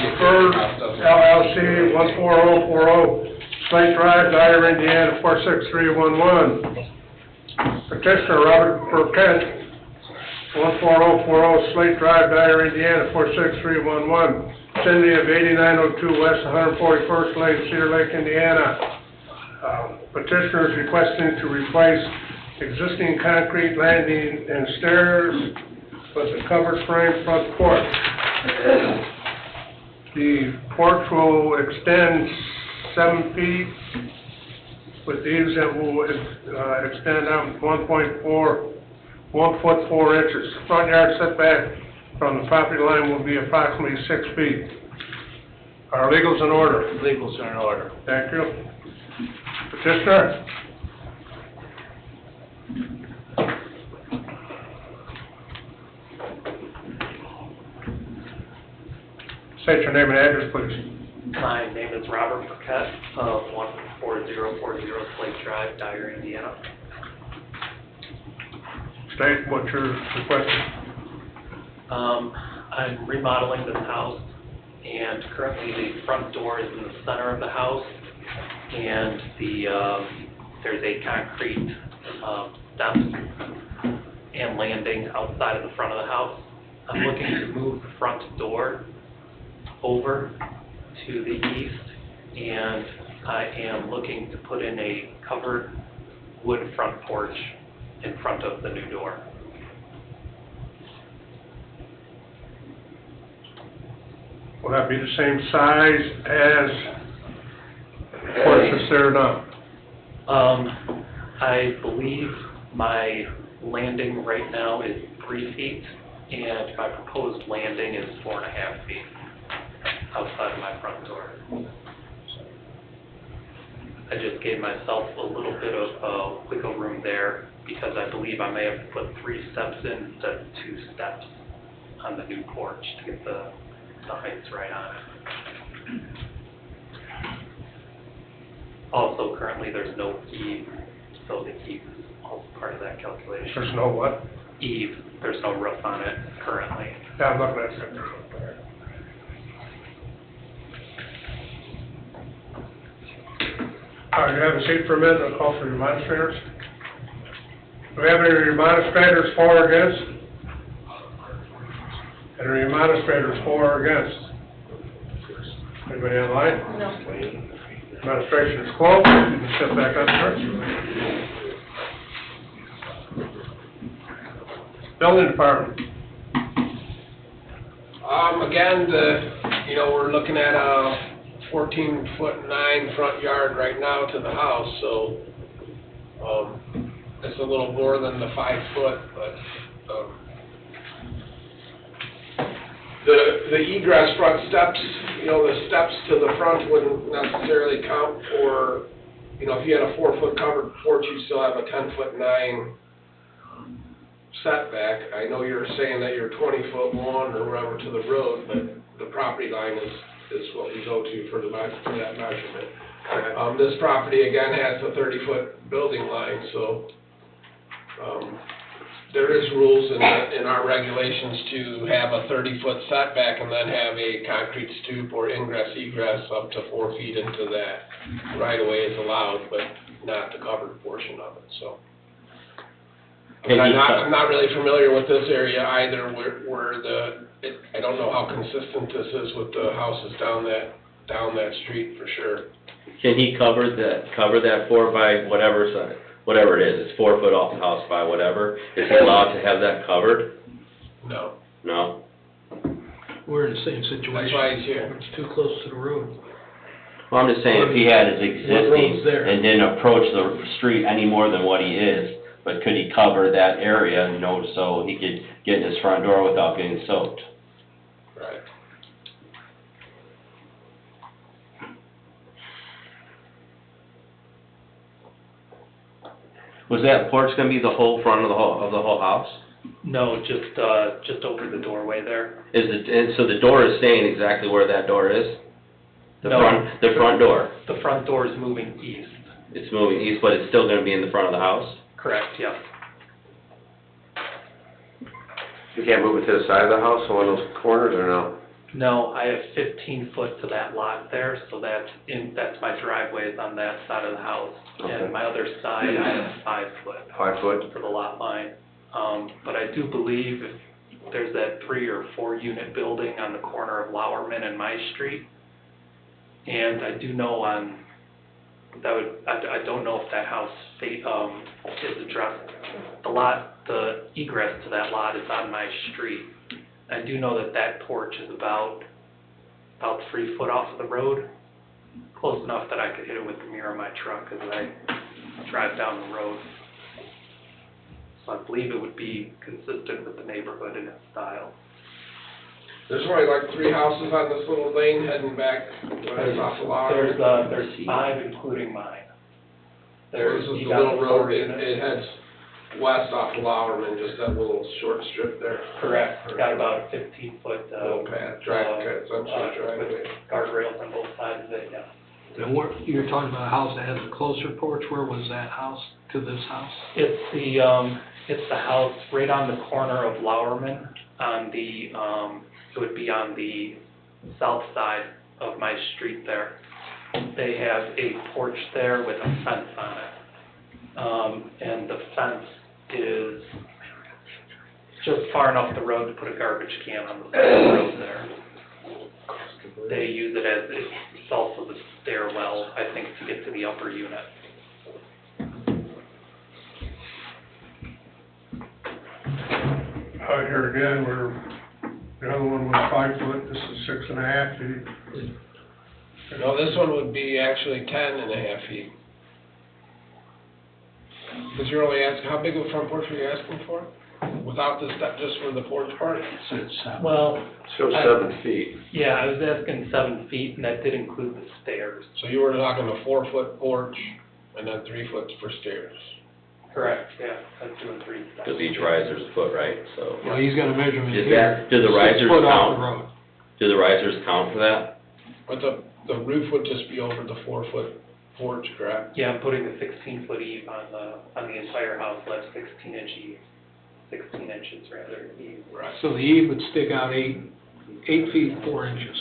Preferred LLC, 14040 Slate Drive, Dyer, Indiana, 46311. Petitioner Robert Burkett, 14040 Slate Drive, Dyer, Indiana, 46311. Vicinity of 8902 West 141st Lane, Cedar Lake, Indiana. Petitioner is requesting to replace existing concrete landing and stairs with a covered frame front porch. The porch will extend 7 feet with eaves that will extend out 1 foot 4 inches. Front yard setback from the property line will be approximately 6 feet. Are legals in order? Legals are in order. Thank you. Petitioner? State your name and address, please. My name is Robert Burkett of 14040 Slate Drive, Dyer, Indiana. State what you're requesting. I'm remodeling this house, and currently the front door is in the center of the house, and there's a concrete steps and landing outside of the front of the house. I'm looking to move the front door over to the east, and I am looking to put in a covered wood front porch in front of the new door. Will that be the same size as the porch that's there now? I believe my landing right now is 3 feet, and my proposed landing is 4.5 feet outside of my front door. I just gave myself a little bit of wiggle room there because I believe I may have to put 3 steps in instead of 2 steps on the new porch to get the heights right on it. Also, currently there's no eave, so the eave is also part of that calculation. There's no what? Eave, there's no roof on it currently. Yeah, I'm looking at it. All right, you have a seat for a minute, I'll call for your administrators. Do we have any administrators for or against? Any administrators for or against? Anybody online? No. Administration is closed, you can step back up, sir. Building department. Again, we're looking at a 14'9" front yard right now to the house, so, it's a little more than the 5 foot, but, the egress front steps, the steps to the front wouldn't necessarily count for, if you had a 4 foot covered porch, you still have a 10'9" setback. I know you're saying that you're 20'1" or whatever to the road, but the property line is what we go to for that measurement. This property again has a 30-foot building line, so, there is rules in our regulations to have a 30-foot setback and then have a concrete stoop or ingress egress up to 4 feet into that right away is allowed, but not the covered portion of it, so. I'm not really familiar with this area either, I don't know how consistent this is with the houses down that street for sure. Can he cover that 4 by whatever size, whatever it is, it's 4 foot off the house by whatever, is he allowed to have that covered? No. No? We're in the same situation. That's why he's here. It's too close to the road. Well, I'm just saying, if he had his What road's existing there? and didn't approach the street any more than what he is, but could he cover that area, so he could get in his front door without getting soaked? Right. Was that porch gonna be the whole front of the whole house? No, just over the doorway there. And so the door is staying exactly where that door is? The No. front door? The front door is moving east. It's moving east, but it's still gonna be in the front of the house? Correct, yeah. You can't move it to the side of the house, so on those corners, or no? No, I have 15 foot to that lot there, so that's my driveway is on that side of the house. Okay. And my other side, I have 5 foot. 5 foot? For the lot line. But I do believe if there's that 3 or 4 unit building on the corner of Lowerman and My Street. And I do know I don't know if that house, is addressed. The egress to that lot is on my street. I do know that porch is about 3 foot off of the road, close enough that I could hit it with the mirror of my truck as I drive down the road. So I believe it would be consistent with the neighborhood and its style. There's only like 3 houses on this little lane heading back, west off of Lowry. There's 5 including mine. This is the little road, it heads west off of Lowerman, just that little short strip there. Correct, it's got about 15 foot, Little path, essentially driveway. with guardrails on both sides of it, yeah. And you're talking about a house that has a closer porch, where was that house to this house? It's the house right on the corner of Lowerman on the, it would be on the south side of my street there. They have a porch there with a fence on it. And the fence is just far enough the road to put a garbage can on the side of the road there. They use it as, it's also the stairwell, I think, to get to the upper unit. Here again, the other one was 5 foot, this is 6.5 feet. No, this one would be actually 10.5 feet. Because you're only asking, how big of a front porch are you asking for? Without the step, just for the porch part? Well, Shows 7 feet. yeah, I was asking 7 feet, and that did include the stairs. So you were talking a 4-foot porch and then 3 foot for stairs. Correct, yeah, that's 2 and 3 steps. Because each riser's a foot, right, so. Well, he's got a measurement Did here. that, do the 6 risers foot off the count? road. Do the risers count for that? But the roof would just be over the 4-foot porch, correct? Yeah, I'm putting a 16-foot eave on the entire house, that's 16 inches rather, eave. Right. So the eave would stick out 8 feet 4 inches.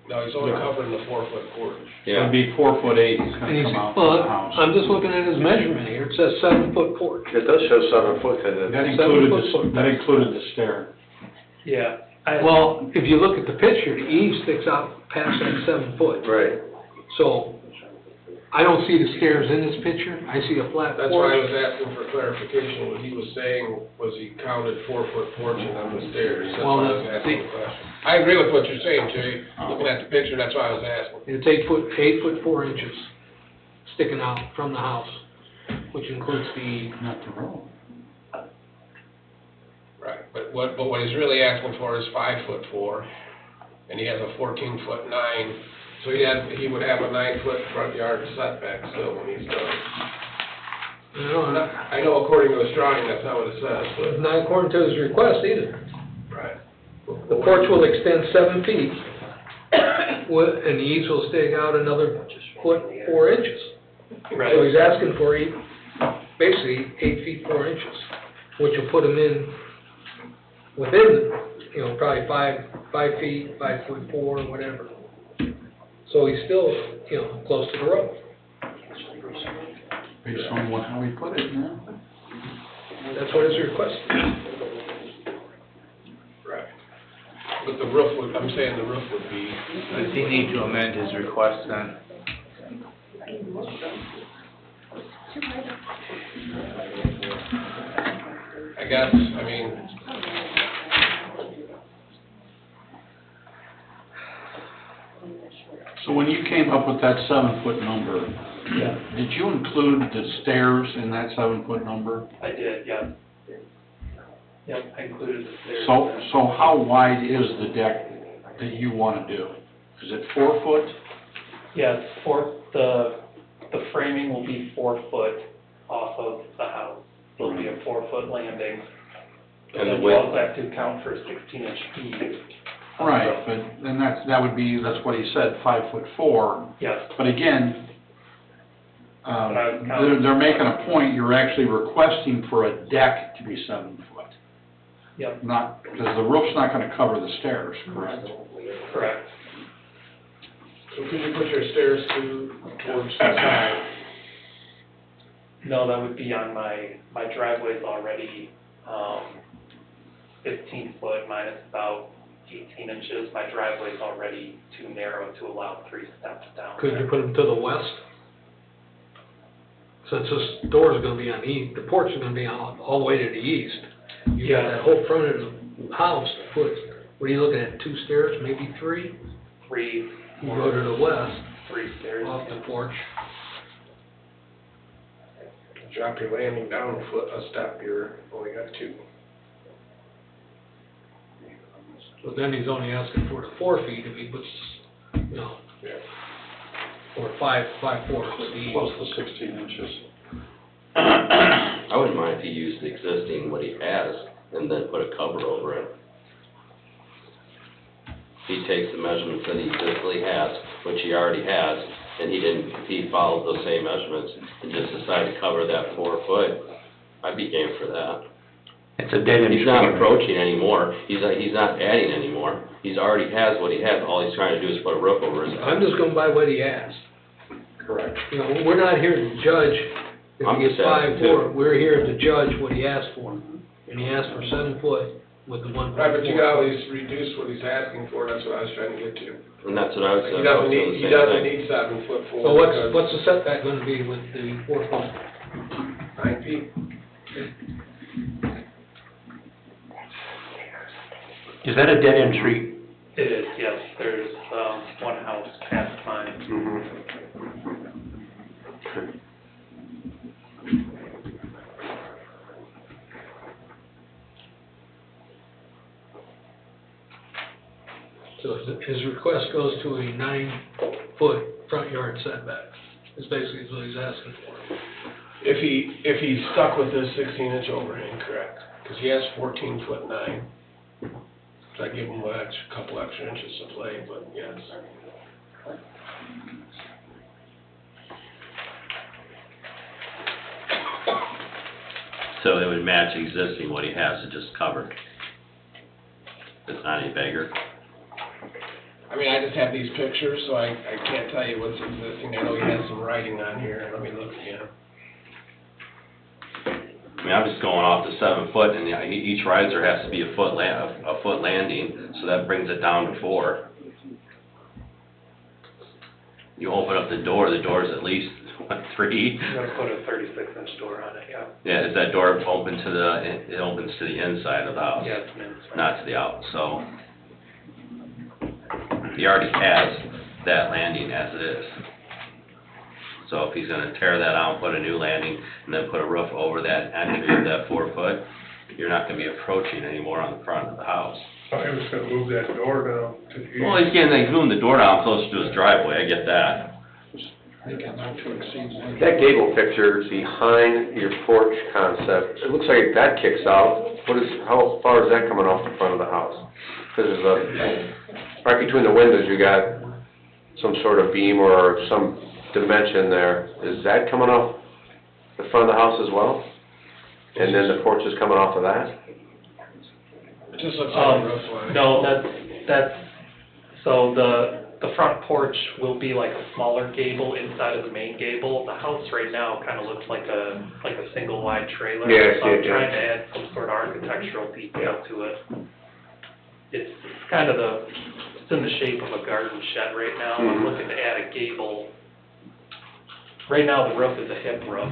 No, he's only covering the 4-foot porch. Yeah. It'd be 4'8", it's And gonna he's, come out well, from the house. I'm just looking at his measurement here, it says 7-foot porch. It does show 7 foot, and That it, included the stair. Yeah. Well, if you look at the picture, the eave sticks out past that 7 foot. right. So, I don't see the stairs in this picture, I see a flat That's why I porch. was asking for clarification. What he was saying was he counted 4-foot porch and then the stairs. That's Well, why I was asking the question. I agree with what you're saying, Jay. Looking at the picture, that's why I was asking. It's 8 foot 4 inches sticking out from the house, which includes the, Not the road. Right, but what he's really asking for is 5'4", and he has a 14'9", so he would have a 9-foot front yard setback still when he's done. I know according to his drawing, that's not what it says, it's not according to his request either. but, right. The porch will extend 7 feet, and the eaves will stick out another foot 4 inches. Right. So he's asking for basically 8 feet 4 inches, which will put him in within, probably 5 feet, 5'4", whatever. So he's still, close to the road. Based on how he put it, yeah. That's what his request is. Right. But the roof would, I'm saying the roof would be, Does he need to amend his request then? I guess, I mean, So when you came up with that 7-foot number, Yeah, did you include the stairs in that 7-foot number? I did, yeah. Yep, I included the stairs. So how wide is the deck that you want to do? Is it 4 foot? Yes, the framing will be 4 foot off of the house. It'll be a 4-foot landing. And the then you width? also have to account for a 16-inch eave. Right, but then that's what he said, 5'4". Yes, But again, But I was counting- they're making a point, you're actually requesting for a deck to be 7 foot. Yep, Not, because the roof's not gonna cover the stairs, correct? correct. So could you put your stairs towards the side? No, that would be on my driveway's already, 15 foot, mine is about 18 inches. My driveway's already too narrow to allow 3 steps down. Could you put them to the west? Since this door's gonna be on the east, the porch is gonna be all the way to the east. You got Yeah. that whole front of the house to put, what are you looking at, 2 stairs, maybe 3? 3, You go to the west, 3 stairs. off the porch. Drop your landing down a step, you're only got 2. But then he's only asking for the 4 feet if he puts, you know, or 5'4" with the east. Plus the 16 inches. I wouldn't mind if he used the existing, what he has, and then put a cover over it. He takes the measurements that he physically has, which he already has, and he followed those same measurements, and just decided to cover that 4 foot, I'd be game for that. It's a dead end street. He's not approaching anymore, he's not adding anymore, he's already has what he has, all he's trying to do is put a roof over his head. I'm just going by what he asked. Correct. You know, we're not here to judge if I'm he gets just asking 5'4", too. we're here to judge what he asked for. And he asked for 7 foot with the 1.4. Right, but you could always reduce what he's asking for, that's what I was trying to get to. And that's what I was Like, saying, he I was doesn't doing need, the he same doesn't thing. need 7'4". So what's the setback gonna be with the 4 foot? 9 feet. Is that a dead end street? It is, yes, there's, one house past mine. So his request goes to a 9 foot front yard setback, is basically what he's asking for. If he's stuck with this 16-inch overhang, correct? Because he has 14'9". So I give him a couple extra inches to play, but yes. So it would match existing, what he has, it just covered. It's not any bigger. I mean, I just have these pictures, so I can't tell you what's existing. I know he has some writing on here, let me look again. I mean, I'm just going off the 7 foot, and each riser has to be a foot landing, so that brings it down to 4. You open up the door is at least, what, 3? I'm gonna put a 36-inch door on it, yeah. Yeah, is that door open to it opens to the inside of the house? Yeah, it's an inside. Not to the out, so. He already has that landing as it is. So if he's gonna tear that out, put a new landing, and then put a roof over that entry of that 4 foot, you're not gonna be approaching anymore on the front of the house. I was gonna move that door down to the east. Well, he's moving the door down closer to his driveway, I get that. That gable picture behind your porch concept, it looks like that kicks out. How far is that coming off the front of the house? Because right between the windows, you got some sort of beam or some dimension there. Is that coming off the front of the house as well? And then the porch is coming off of that? It just looks like a roof line. No, so the front porch will be like a smaller gable inside of the main gable. The house right now kind of looks like a single wide trailer. Yeah, I So see I'm it, yeah. trying to add some sort of architectural detail to it. It's kind of it's in the shape of a garden shed right now. I'm looking to add a gable. Right now, the roof is a hip roof.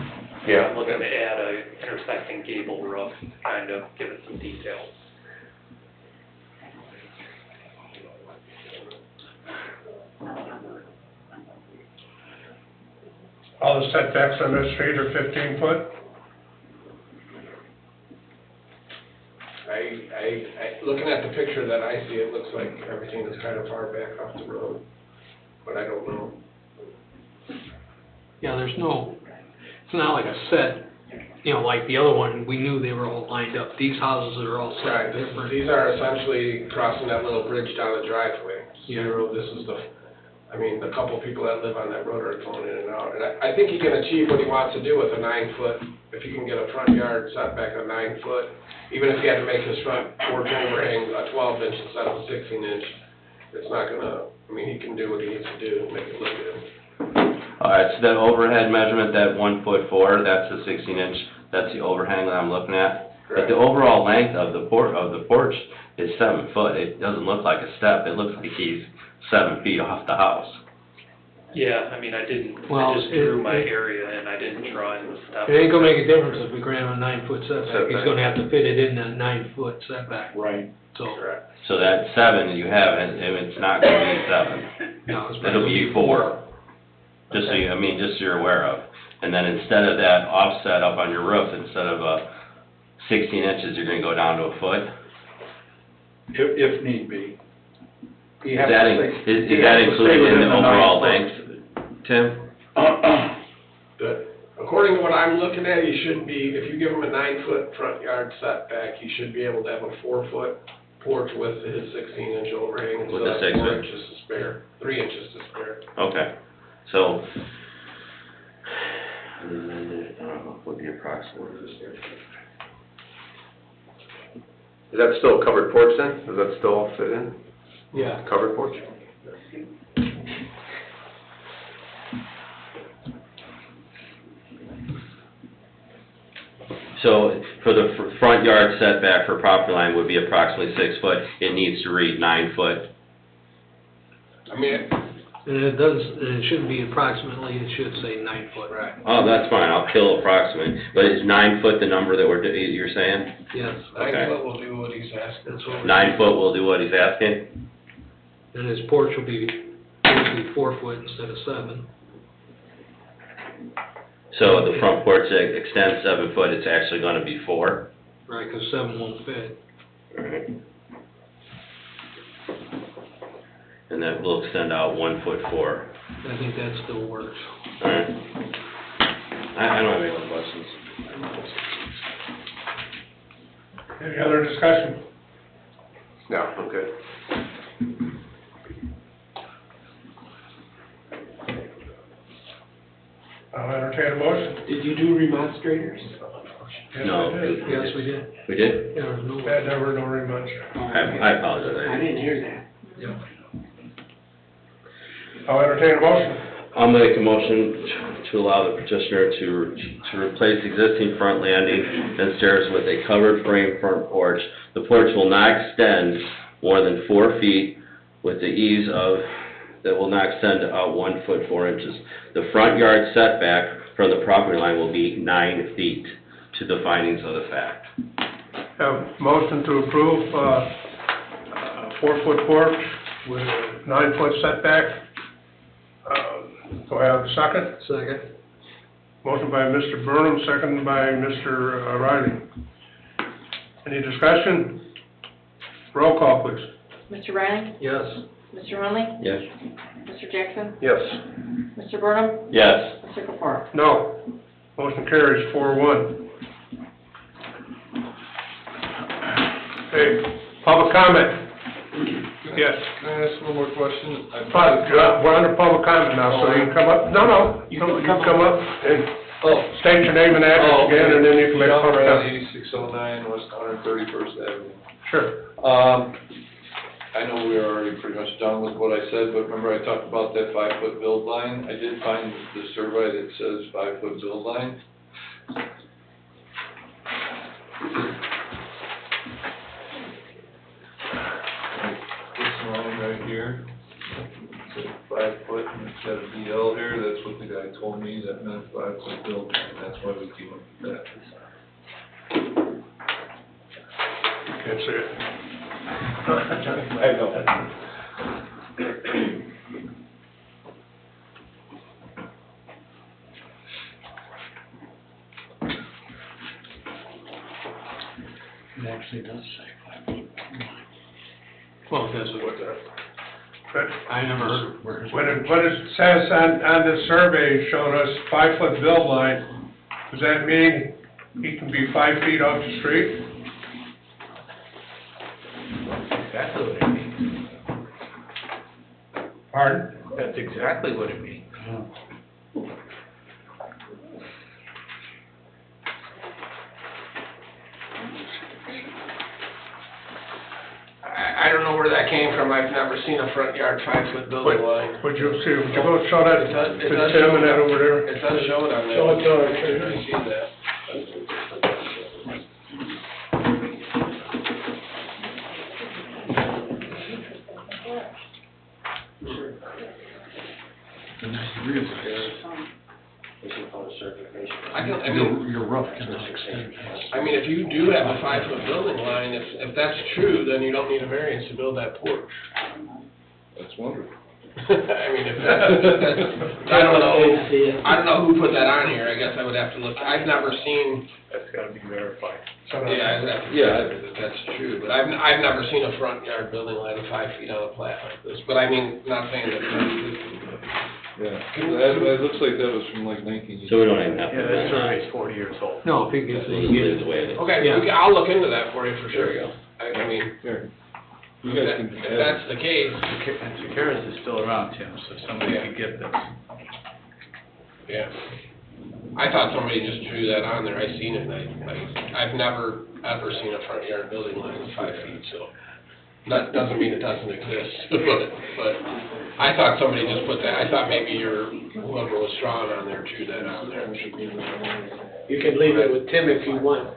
Yeah. I'm looking to add a intersecting gable roof, kind of give it some detail. All the setbacks on this street are 15 foot? Looking at the picture that I see, it looks like everything is kind of far back off the road, but I don't know. Yeah, it's not like a set, you know, like the other one, we knew they were all lined up. These houses are all Right, set different. these are essentially crossing that little bridge down the driveway. Yeah. Zero, this is I mean, the couple people that live on that road are going in and out. And I think he can achieve what he wants to do with a 9-foot, if he can get a front yard setback of 9 foot, even if he had to make his front porch overhang a 12 inch instead of a 16 inch, it's not gonna, I mean, he can do what he needs to do to make it look good. All right, so that overhead measurement, that 1'4", that's the 16 inch, that's the overhang that I'm looking at. But the overall length of the porch is 7 foot. It doesn't look like a step. It looks like he's 7 feet off the house. Yeah, I mean, I Well, just drew my area and I didn't draw in the stuff. It ain't gonna make a difference if we grant him a 9-foot setback, he's gonna have to fit it in that 9-foot setback, Right. so. Correct. So that 7 that you have, and it's not going to be 7. No, it's It'll be 4. Just so you, just so you're aware of. And then instead of that offset up on your roof, instead of 16 inches, you're going to go down to a foot. If need be. You Is have that, to stay- is you that have to stay included in within the 9 overall foot. length, Tim? According to what I'm looking at, he should be, if you give him a 9-foot front yard setback, he should be able to have a 4-foot porch with his 16-inch overhang. With the 6 4 inch. inches to spare, 3 inches to spare. Okay, so, what would be approximate? Is that still a covered porch then? Does that still fit in? Yeah. Covered porch? So, for the front yard setback for property line would be approximately 6 foot. It needs to read 9 foot. I mean, And it shouldn't be approximately, it should say 9 foot. right. Oh, that's fine, I'll kill approximate. But is 9 foot the number that you're saying? Yes, 9 foot will do what he's asking. that's what. 9 foot will do what he's asking? And his porch will be basically 4 foot instead of 7. So the front porch that extends 7 foot, it's actually gonna be 4? Right, 'cause 7 won't fit. Alright. And that will extend out 1'4". I think that still works. Alright. I don't have any other questions. Any other discussion? No, I'm good. I'll entertain a motion. Did you do remonstrators? Yes, No. I did. Yes, we did. We did? There was no. Had never no remunch. I apologize. I didn't hear that. Yeah. I'll entertain a motion. I'll make a motion to allow the petitioner to replace existing front landing and stairs with a covered frame front porch. The porch will not extend more than 4 feet with the ease of, that will not extend out 1'4". The front yard setback from the property line will be 9 feet to the findings of the fact. Have motion to approve, 4-foot porch with 9-foot setback. Do I have a second? Second. Motion by Mr. Burnham, second by Mr. Riley. Any discussion? Roll call, please. Mr. Riley? Yes. Mr. Hunley? Yes. Mr. Jackson? Yes. Mr. Burnham? Yes. Mr. Kapar? No. Motion carries 4-1. Okay, public comment. Yes. Can I ask one more question? We're under public comment now, so you can come up. No, you can come up and state your name and address again, and then you can make John public Riley, comment. 8609 West 131st Avenue. Sure. I know we are already pretty much done with what I said, but remember I talked about that 5-foot build line? I did find the survey that says 5-foot build line. This line right here, it says 5 foot and it's got a BL here, that's what the guy told me, that meant 5-foot build line, that's why we came up with that. Can't see it. I know. It actually does say 5 foot. Well, that's what, But I never heard. what it says on this survey showing us 5-foot build line, does that mean he can be 5 feet off the street? That's what it means. Pardon? That's exactly what it means. I don't know where that came from, I've never seen a front yard 5-foot building line. Would you see, would you go show that It does- to it does Tim show and that that. over there? It does show it on there. Show it to our I see that. Your roof can extend. I mean, if you do have a 5-foot building line, if that's true, then you don't need a variance to build that porch. That's wonderful. I mean, if that's, I don't know who put that on here, I guess I would have to look, I've never seen, That's gotta be verified. that's true, but I've never seen a front yard building line of 5 feet on a plat like this, but I mean, not saying that that's. Yeah, that looks like that was from like 19. So we don't even have to. Yeah, that survey's 40 years old. No, if he gets So leave it the way it is. Okay, Yeah. I'll look into that for you for sure. There you go. I mean, Here, you if guys that- can if add. that's the case, And Securus is still around, Tim, so somebody could get this. yeah. I thought somebody just drew that on there, I seen it, and I've never, ever seen a front yard building line of 5 feet, so. That doesn't mean it doesn't exist, but I thought somebody just put that, I thought maybe whoever was drawing on there drew that on there. You can leave it with Tim if you want.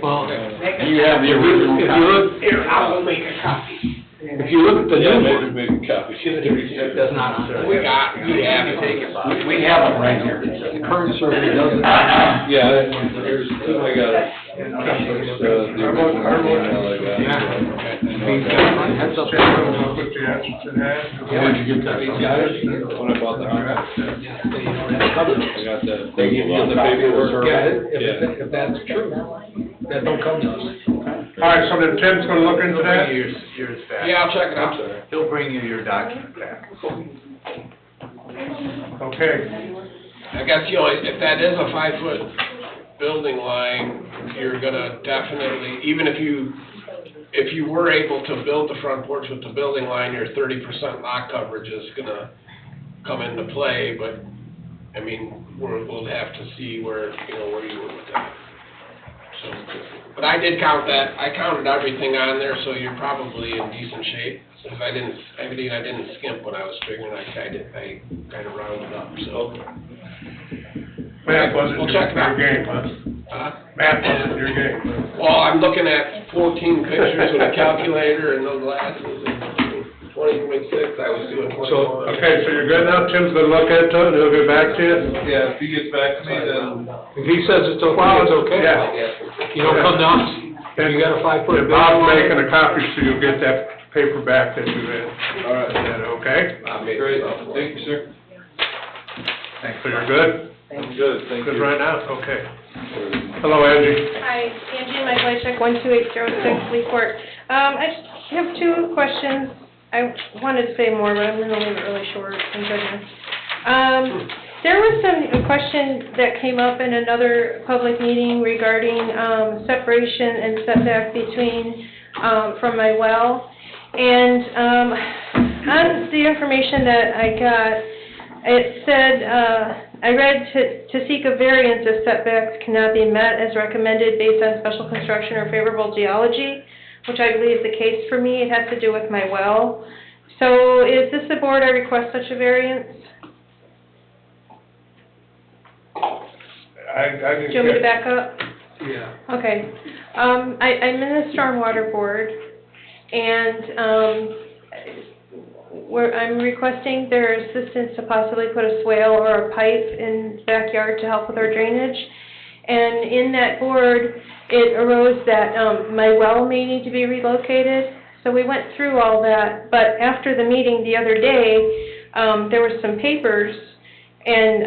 Well, You have the original if you look, here, I will make a copy. If you look at the Yeah, new maybe one, make a copy. it does not. We have it. We have it right here. The current survey doesn't. Yeah, here's, I got it. The original email I got. Heads up. Put the answers in hand. Where'd you get that from? When I bought the house. I got that. They give you the a copy of the paperwork. survey? Yeah, if that's true, that don't come to us. All right, so then Tim's gonna look into He'll bring that? you yours back. Yeah, I'll check it out. He'll bring you your document back. Okay. I guess, if that is a 5-foot building line, you're gonna definitely, even if you were able to build the front porch with the building line, your 30% lot coverage is gonna come into play, but, I mean, we'll have to see where you were with that. So, but I did count that, I counted everything on there, so you're probably in decent shape. If I didn't skimp when I was figuring, I kind of rounded up, so. Math wasn't We'll your check it out. game, huh? Math wasn't your game. Well, I'm looking at 14 pictures with a calculator and no glasses, and 20.6, I was doing 21. Okay, so you're good now? Tim's gonna look into it, and he'll get back to you? Yeah, if he gets back to me, then. If he says it's okay, it's okay. Yeah. You don't come down, if you got a 5-foot And building Bob's line. making a copy, so you'll get that paper back that you had. All right. Is that okay? Great, thank you, sir. Thanks. So you're good? I'm good, thank you. Good right now? Okay. Hello, Angie. Hi, Angie Michaelashek, 12806 Leeport. I just have 2 questions. I wanted to say more, but I'm gonna leave it really short, thank goodness. There was a question that came up in another public meeting regarding, separation and setback between, from my well. And, on the information that I got, it said, I read to seek a variance if setbacks cannot be met as recommended based on special construction or favorable geology, which I believe is the case for me. It has to do with my well. So is this the board I request such a variance? I Do you want me to back up? Yeah. Okay. I'm in the stormwater board, and I'm requesting their assistance to possibly put a swale or a pipe in the backyard to help with our drainage. And in that board, it arose that my well may need to be relocated. So we went through all that, but after the meeting the other day, there were some papers, and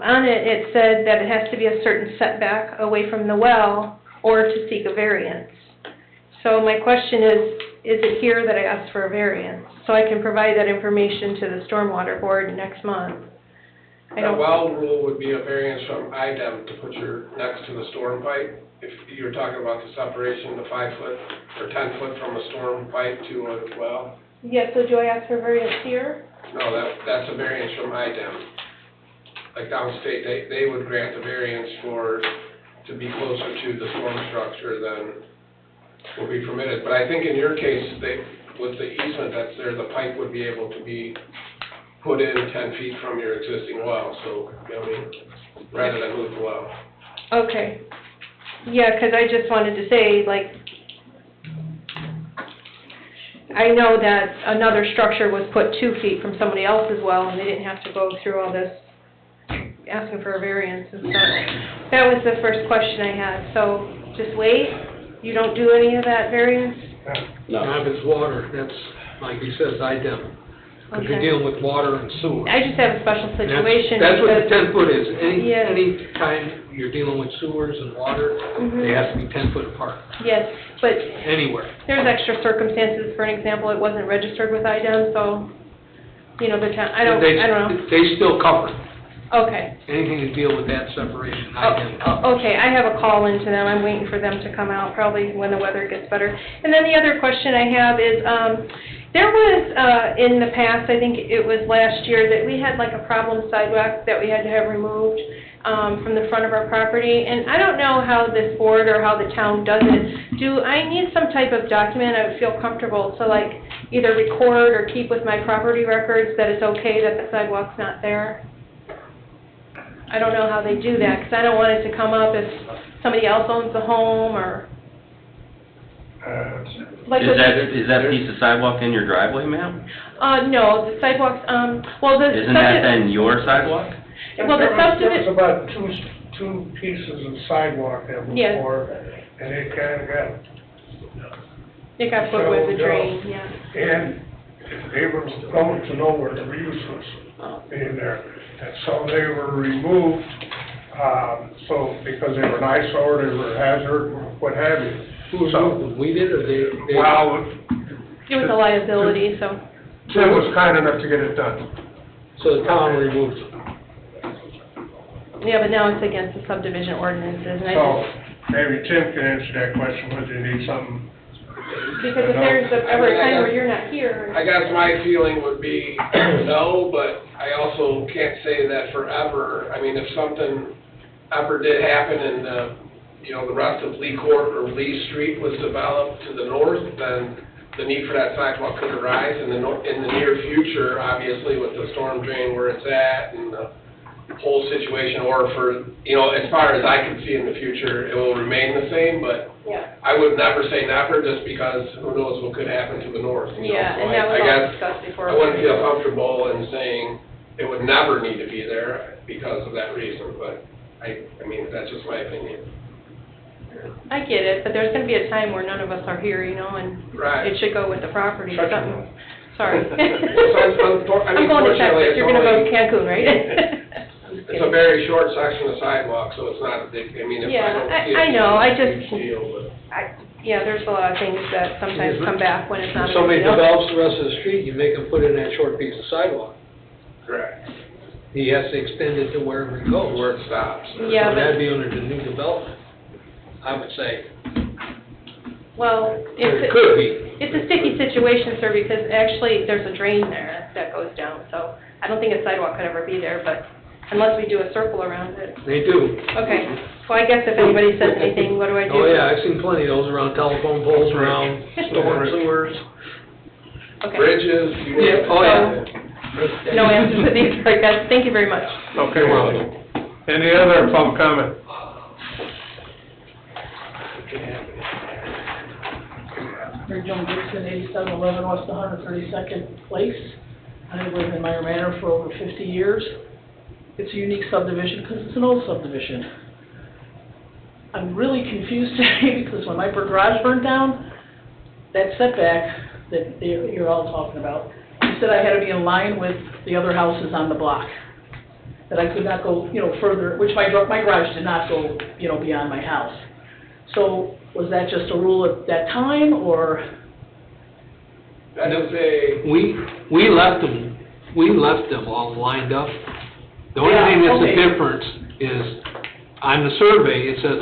on it said that it has to be a certain setback away from the well or to seek a variance. So my question is it here that I ask for a variance? So I can provide that information to the Stormwater Board next month. The well rule would be a variance from IDEM to put next to the storm pipe. If you're talking about the separation, the 5 foot or 10 foot from a storm pipe to a well. Yeah, so do I ask for variance here? No, that's a variance from IDEM. Like downstate, they would grant a variance to be closer to the storm structure than will be permitted. But I think in your case, with the easement that's there, the pipe would be able to be put in 10 feet from your existing well, so, I mean, rather than move the well. Okay. Yeah, 'cause I just wanted to say, like, I know that another structure was put 2 feet from somebody else's well, and they didn't have to go through all this asking for a variance and stuff. That was the first question I had, so just wait? You don't do any of that variance? Not if it's water, that's, like he says, IDEM. Because you're Okay. dealing with water and sewer. I just have a special situation. That's what the because- 10-foot is. Yeah. Any time you're dealing with sewers and water, Mhm. they have to be 10 foot apart, Yes, but anywhere. there's extra circumstances. For an example, it wasn't registered with IDEM, so, you know, the town, I don't know. They still cover Okay. anything to deal with that separation, IDEM. Okay, I have a call into them. I'm waiting for them to come out, probably when the weather gets better. And then the other question I have is, there was, in the past, I think it was last year, that we had like a problem sidewalk that we had to have removed, from the front of our property. And I don't know how this board or how the town does it. Do I need some type of document I would feel comfortable to like either record or keep with my property records that it's okay that the sidewalk's not there? I don't know how they do that, because I don't want it to come up if somebody else owns the home, or... Like with Is that piece of sidewalk in your driveway, ma'am? No, the sidewalks, well, the... Isn't that then your sidewalk? Well, the There was about two pieces of sidewalk that was Yes. poured, and it kind of got... It got put with the So, drain, yeah. And they were going to know where the reuse was in there. And so they were removed, because they were an eyesore, they were a hazard, what have you. Who removed them? We did, or they? Well, It was a liability, so... Tim was kind enough to get it done. So the town removed them. Yeah, but now it's against the subdivision ordinances, and I So just... maybe Tim can answer that question, whether you need something. Because if there's ever a time where you're not here... I guess my feeling would be no, but I also can't say that forever. I mean, if something ever did happen and the rest of Lee Court or Lee Street was developed to the north, then the need for that sidewalk could arise in the near future, obviously, with the storm drain where it's at and the whole situation, or for, as far as I can see in the future, it will remain the same, but Yeah. I would never say never, just because who knows what could happen to the north. Yeah, So and that was I all guess discussed before. I wouldn't feel comfortable in saying it would never need to be there because of that reason, but I mean, that's just my opinion. I get it, but there's gonna be a time where none of us are here, and Right. it should go with the property, Shut your something. Sorry. I mean, I'm going to fortunately, Texas, it's you're gonna go to only- Cancun, right? It's a very short section of sidewalk, so it's not a big, I mean, if I Yeah, don't see it. I know, I it's a just- huge deal, but. Yeah, there's a lot of things that sometimes come back when it's not a If big somebody deal. develops the rest of the street, you make them put in that short piece of sidewalk. Correct. He has to extend it to wherever he goes. Where it stops. Yeah, So but- that'd be under the new development, I would say. Well, It could be. it's a sticky situation, sir, because actually there's a drain there that goes down, so I don't think a sidewalk could ever be there, but unless we do a circle around it. They do. Okay, well, I guess if anybody says anything, what do I do? Oh, yeah, I've seen plenty of those around telephone poles, around storm sewers. Okay. Bridges. Yeah, oh, yeah. No answers to these, all right, guys, thank you very much. Okay, well, any other public comment? Mary Joan Gibson, 8711 West 132nd Place. I've lived in Meyer Manor for over 50 years. It's a unique subdivision because it's an old subdivision. I'm really confused today because when my garage burned down, that setback that you're all talking about, you said I had to be in line with the other houses on the block. That I could not go, further, which my garage did not go, beyond my house. So was that just a rule at that time, or? That is a. We left them all lined up. The only Yeah, thing that's okay. the difference is, on the survey, it says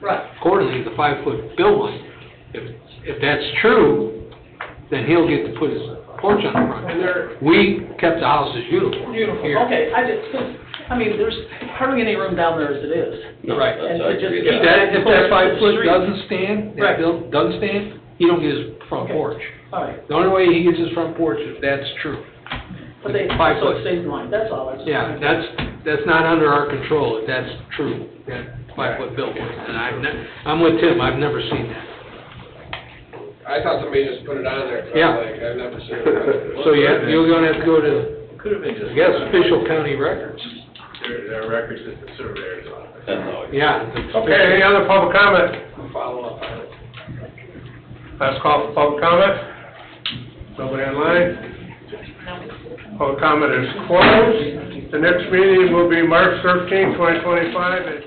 Right. accordingly, the 5-foot bill line. If that's true, then he'll get to put his porch on the And they're, front. We kept the house as uniform. Beautiful, here. okay, I mean, there's hardly any room down there as it is. Right. And to just If keep that 5 foot street. doesn't stand, Right. doesn't stand, he don't get his front Okay. porch. All right, The only way he gets his front porch is if that's true. but they, 5 so it foot. stays in line, that's all, that's. Yeah, that's not under our control, if that's true, that 5 foot billboard. And I'm with Tim, I've never seen that. I thought somebody just put it on there, 'cause Yeah. I'm like, I've never seen it. So you're gonna have to go to, Could have been just. I guess, official county records. There are records at the surveyor's office. That's all. Yeah. Okay, any other public comment? Follow up on it. Last call for public comment? Nobody online? Public comment is closed. The next meeting will be March 13, 2025 at